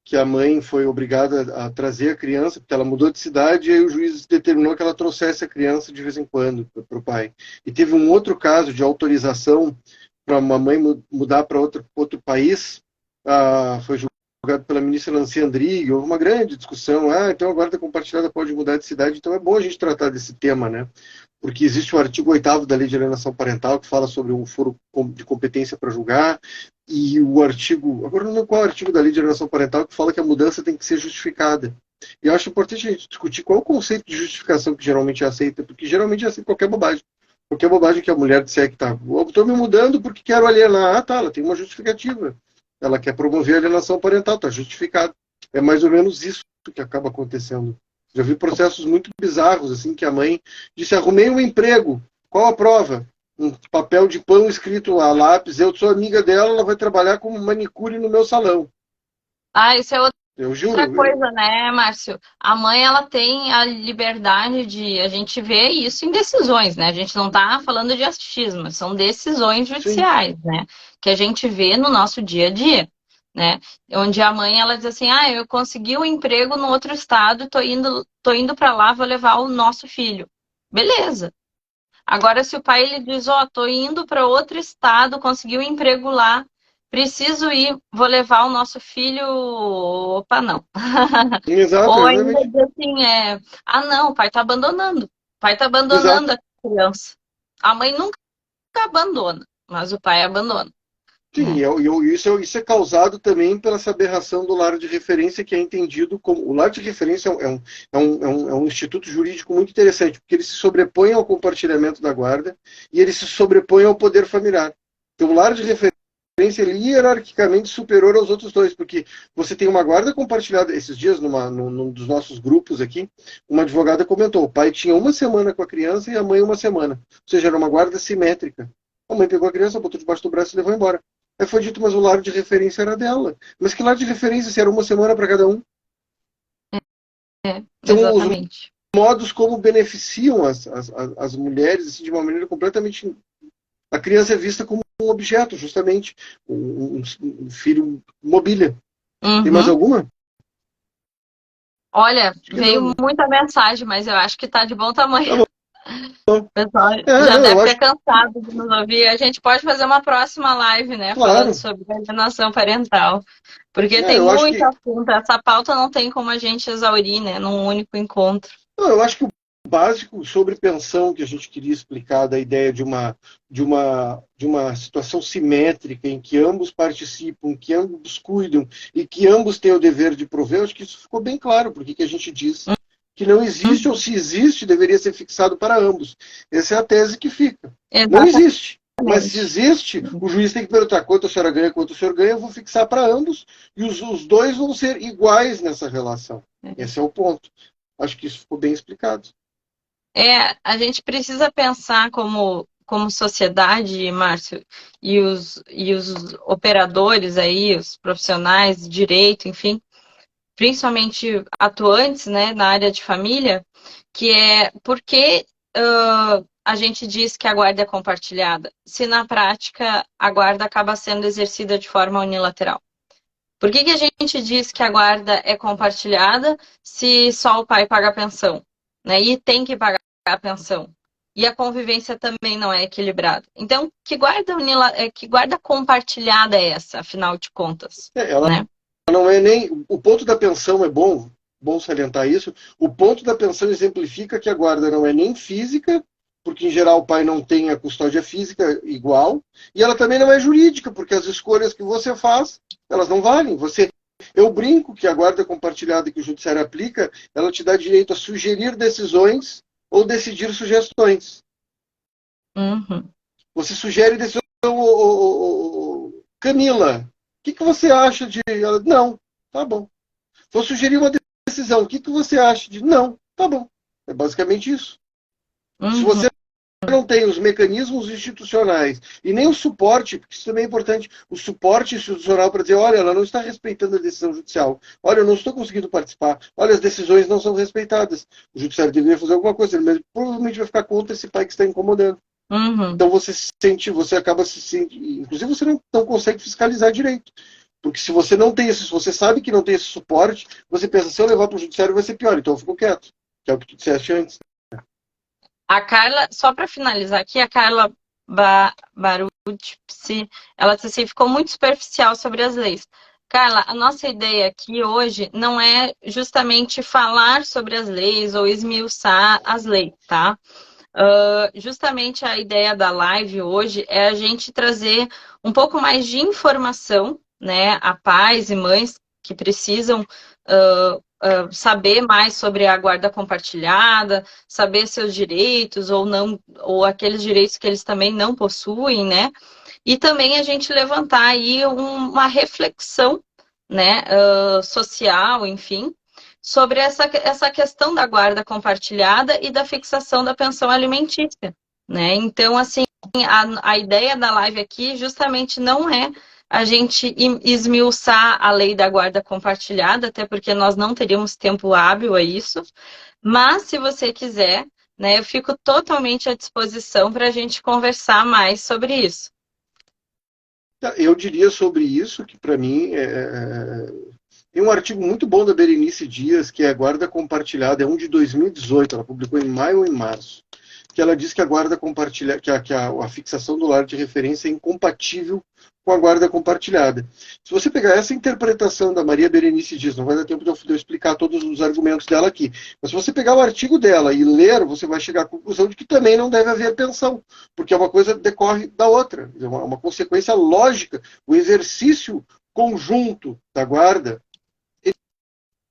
Que a mãe foi obrigada a trazer a criança, porque ela mudou de cidade, e aí o juiz determinou que ela trouxesse a criança de vez em quando para o pai. E teve um outro caso de autorização para uma mãe mudar para outro país, foi julgado pela ministra Nancy Andrighi, houve uma grande discussão, então a guarda compartilhada pode mudar de cidade, então é bom a gente tratar desse tema, né? Porque existe o artigo 8º da Lei de Alienação Parental, que fala sobre um foro de competência para julgar, e o artigo, agora não lembro qual é o artigo da Lei de Alienação Parental, que fala que a mudança tem que ser justificada. E eu acho importante a gente discutir qual é o conceito de justificação que geralmente é aceita, porque geralmente é aceita qualquer bobagem. Qualquer bobagem que a mulher disser que estou me mudando porque quero alienar. Ela tem uma justificativa. Ela quer promover a alienação parental, está justificado. É mais ou menos isso que acaba acontecendo. Já vi processos muito bizarros, assim, que a mãe disse, arrumei um emprego, qual a prova? Um papel de pão escrito a lápis, eu sou amiga dela, ela vai trabalhar como manicure no meu salão. Isso é Eu outra juro. coisa, né, Márcio? A mãe, ela tem a liberdade de... A gente vê isso em decisões, né? A gente não tá falando de achismo, são decisões Sim. judiciais, né? Que a gente vê no nosso dia a dia, né? Onde a mãe, ela diz assim, eu consegui um emprego no outro estado, tô indo para lá, vou levar o nosso filho. Beleza. Agora, se o pai ele diz, tô indo para outro estado, consegui um emprego lá, preciso ir, vou levar o nosso filho. Opa, não. Exato, Ou ainda exatamente. diz assim, não, o pai tá abandonando. O pai tá Exato. abandonando a criança. A mãe nunca abandona, mas o pai abandona, Sim, né? isso é causado também pela essa aberração do lar de referência, que é entendido como... O lar de referência é um instituto jurídico muito interessante, porque ele se sobrepõe ao compartilhamento da guarda e ele se sobrepõe ao poder familiar. Então, o lar de referência ele é hierarquicamente superior aos outros dois, porque você tem uma guarda compartilhada. Esses dias, num dos nossos grupos aqui, uma advogada comentou, o pai tinha uma semana com a criança e a mãe uma semana. Ou seja, era uma guarda simétrica. A mãe pegou a criança, botou debaixo do braço e levou embora. Aí foi dito, mas o lar de referência era dela. Mas que lar de referência se era uma semana para cada um? São os Exatamente. modos como beneficiam as mulheres assim, de uma maneira completamente... A criança é vista como um objeto, justamente. Um filho mobília. Tem mais Uhum. alguma? Olha, Acho que não, veio né? muita mensagem, mas eu acho que tá de bom tamanho. Tá bom. O pessoal já Não, deve eu ter acho que, cansado de nos ouvir. A gente pode fazer uma próxima live, né? Falando claro. sobre alienação parental. Porque tem Eu acho muito que assunto. Essa pauta não tem como a gente exaurir, né? Num único encontro. Não, eu acho que o básico sobre pensão que a gente queria explicar da ideia de uma situação simétrica em que ambos participam, que ambos cuidam e que ambos têm o dever de prover, eu acho que isso ficou bem claro, porque que a gente diz que não existe, ou se existe, deveria ser fixado para ambos. Essa é a tese que fica. Não Exatamente. existe. Mas se existe, o juiz tem que perguntar quanto a senhora ganha, quanto o senhor ganha, eu vou fixar para ambos, e os dois vão ser iguais nessa relação. Esse é o ponto. Acho que isso ficou bem explicado. A gente precisa pensar como sociedade, Márcio, e os operadores aí, os profissionais de direito, enfim, principalmente atuantes, né, na área de família, que é por que a gente diz que a guarda é compartilhada, se na prática a guarda acaba sendo exercida de forma unilateral. Por que a gente diz que a guarda é compartilhada se só o pai paga a pensão, né? E tem que pagar a pensão. E a convivência também não é equilibrada. Então, que guarda compartilhada é essa, afinal de contas, Ela né? não é nem. O ponto da pensão é bom salientar isso. O ponto da pensão exemplifica que a guarda não é nem física, porque em geral o pai não tem a custódia física igual, e ela também não é jurídica, porque as escolhas que você faz, elas não valem. Eu brinco que a guarda compartilhada que o judiciário aplica, ela te dá direito a sugerir decisões ou decidir sugestões. Uhum. Você sugere decisão, Camila, o que você acha de... Ela, não, tá bom. Vou sugerir uma decisão, o que você acha de... Não, tá bom. É basicamente isso. Se Uhum. você não tem os mecanismos institucionais e nem o suporte, porque isso também é importante, o suporte institucional para dizer, olha, ela não está respeitando a decisão judicial, olha, eu não estou conseguindo participar, olha, as decisões não são respeitadas. O judiciário deveria fazer alguma coisa, mas provavelmente vai ficar contra esse pai que está incomodando. Uhum. Então você se sente, você acaba se sentindo, inclusive você não consegue fiscalizar direito. Porque se você não tem esse, se você sabe que não tem esse suporte, você pensa, se eu levar para o judiciário vai ser pior, então eu fico quieto. Que é o que tu disseste antes. A Carla, só para finalizar aqui, a Carla Barucci, ela disse assim, ficou muito superficial sobre as leis. Carla, a nossa ideia aqui hoje não é justamente falar sobre as leis ou esmiuçar as leis, tá? Justamente a ideia da live hoje é a gente trazer um pouco mais de informação, né, a pais e mães que precisam saber mais sobre a guarda compartilhada, saber seus direitos ou não, ou aqueles direitos que eles também não possuem, né? E também a gente levantar aí uma reflexão, né, social, enfim, sobre essa questão da guarda compartilhada e da fixação da pensão alimentícia, né? Então, assim, a ideia da live aqui justamente não é a gente esmiuçar a lei da guarda compartilhada, até porque nós não teríamos tempo hábil a isso, mas se você quiser, né, eu fico totalmente à disposição para a gente conversar mais sobre isso. Eu diria sobre isso que, para mim, tem um artigo muito bom da Berenice Dias, que é a Guarda Compartilhada, é um de 2018, ela publicou em maio ou em março, que ela diz que a guarda compartilhada, que a fixação do lar de referência é incompatível com a guarda compartilhada. Se você pegar essa interpretação da Maria Berenice Dias, não vai dar tempo de eu explicar todos os argumentos dela aqui, mas se você pegar o artigo dela e ler, você vai chegar à conclusão de que também não deve haver pensão, porque uma coisa decorre da outra, é uma consequência lógica. O exercício conjunto da guarda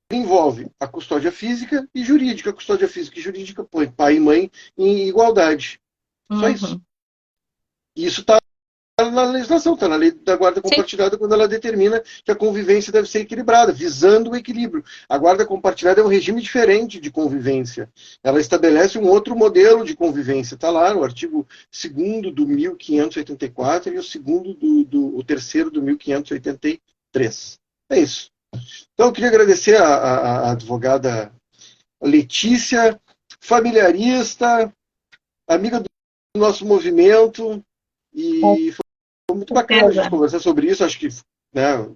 envolve a custódia física e jurídica. A custódia física e jurídica põe pai e mãe em igualdade. Só isso. E isso está na legislação, está na lei da guarda compartilhada, sim, quando ela determina que a convivência deve ser equilibrada, visando o equilíbrio. A guarda compartilhada é um regime diferente de convivência. Ela estabelece um outro modelo de convivência. Está lá no artigo 2º do 1584 e o 3º do 1583. É isso. Então, eu queria agradecer a advogada Letícia, familiarista, amiga do nosso movimento, e foi muito bacana a gente conversar sobre isso. Acho que, né,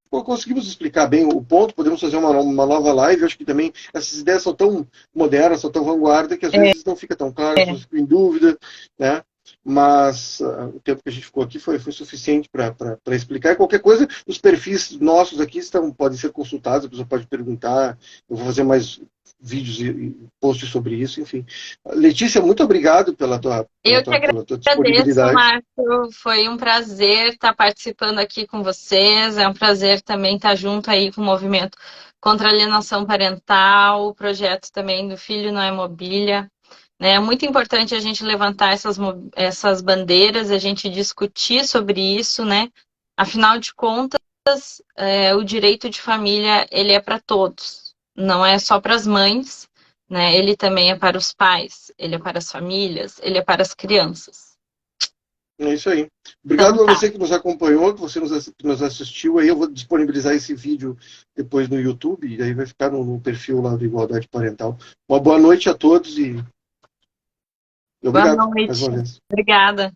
conseguimos explicar bem o ponto, podemos fazer uma nova live. Acho que também essas ideias são tão modernas, são tão vanguarda, que às vezes não fica tão claro, as pessoas ficam em dúvida, né? Mas o tempo que a gente ficou aqui foi suficiente para explicar. E qualquer coisa, os perfis nossos aqui podem ser consultados, a pessoa pode perguntar. Eu vou fazer mais vídeos e posts sobre isso, enfim. Letícia, muito obrigado pela tua disponibilidade. Marco. Foi um prazer estar participando aqui com vocês. É um prazer também estar junto aí com o movimento contra a alienação parental, o projeto também do Filho Não é Mobília. É muito importante a gente levantar essas bandeiras, a gente discutir sobre isso, né? Afinal de contas, o direito de família, ele é para todos. Não é só para as mães, né? Ele também é para os pais, ele é para as famílias, ele é para as crianças. É isso aí. Obrigado então, a você que nos acompanhou, que você nos assistiu. Aí eu vou disponibilizar esse vídeo depois no YouTube, e aí vai ficar no perfil lá do Igualdade Parental. Uma boa noite a todos e obrigado. Boa noite. Mais uma vez. Obrigada.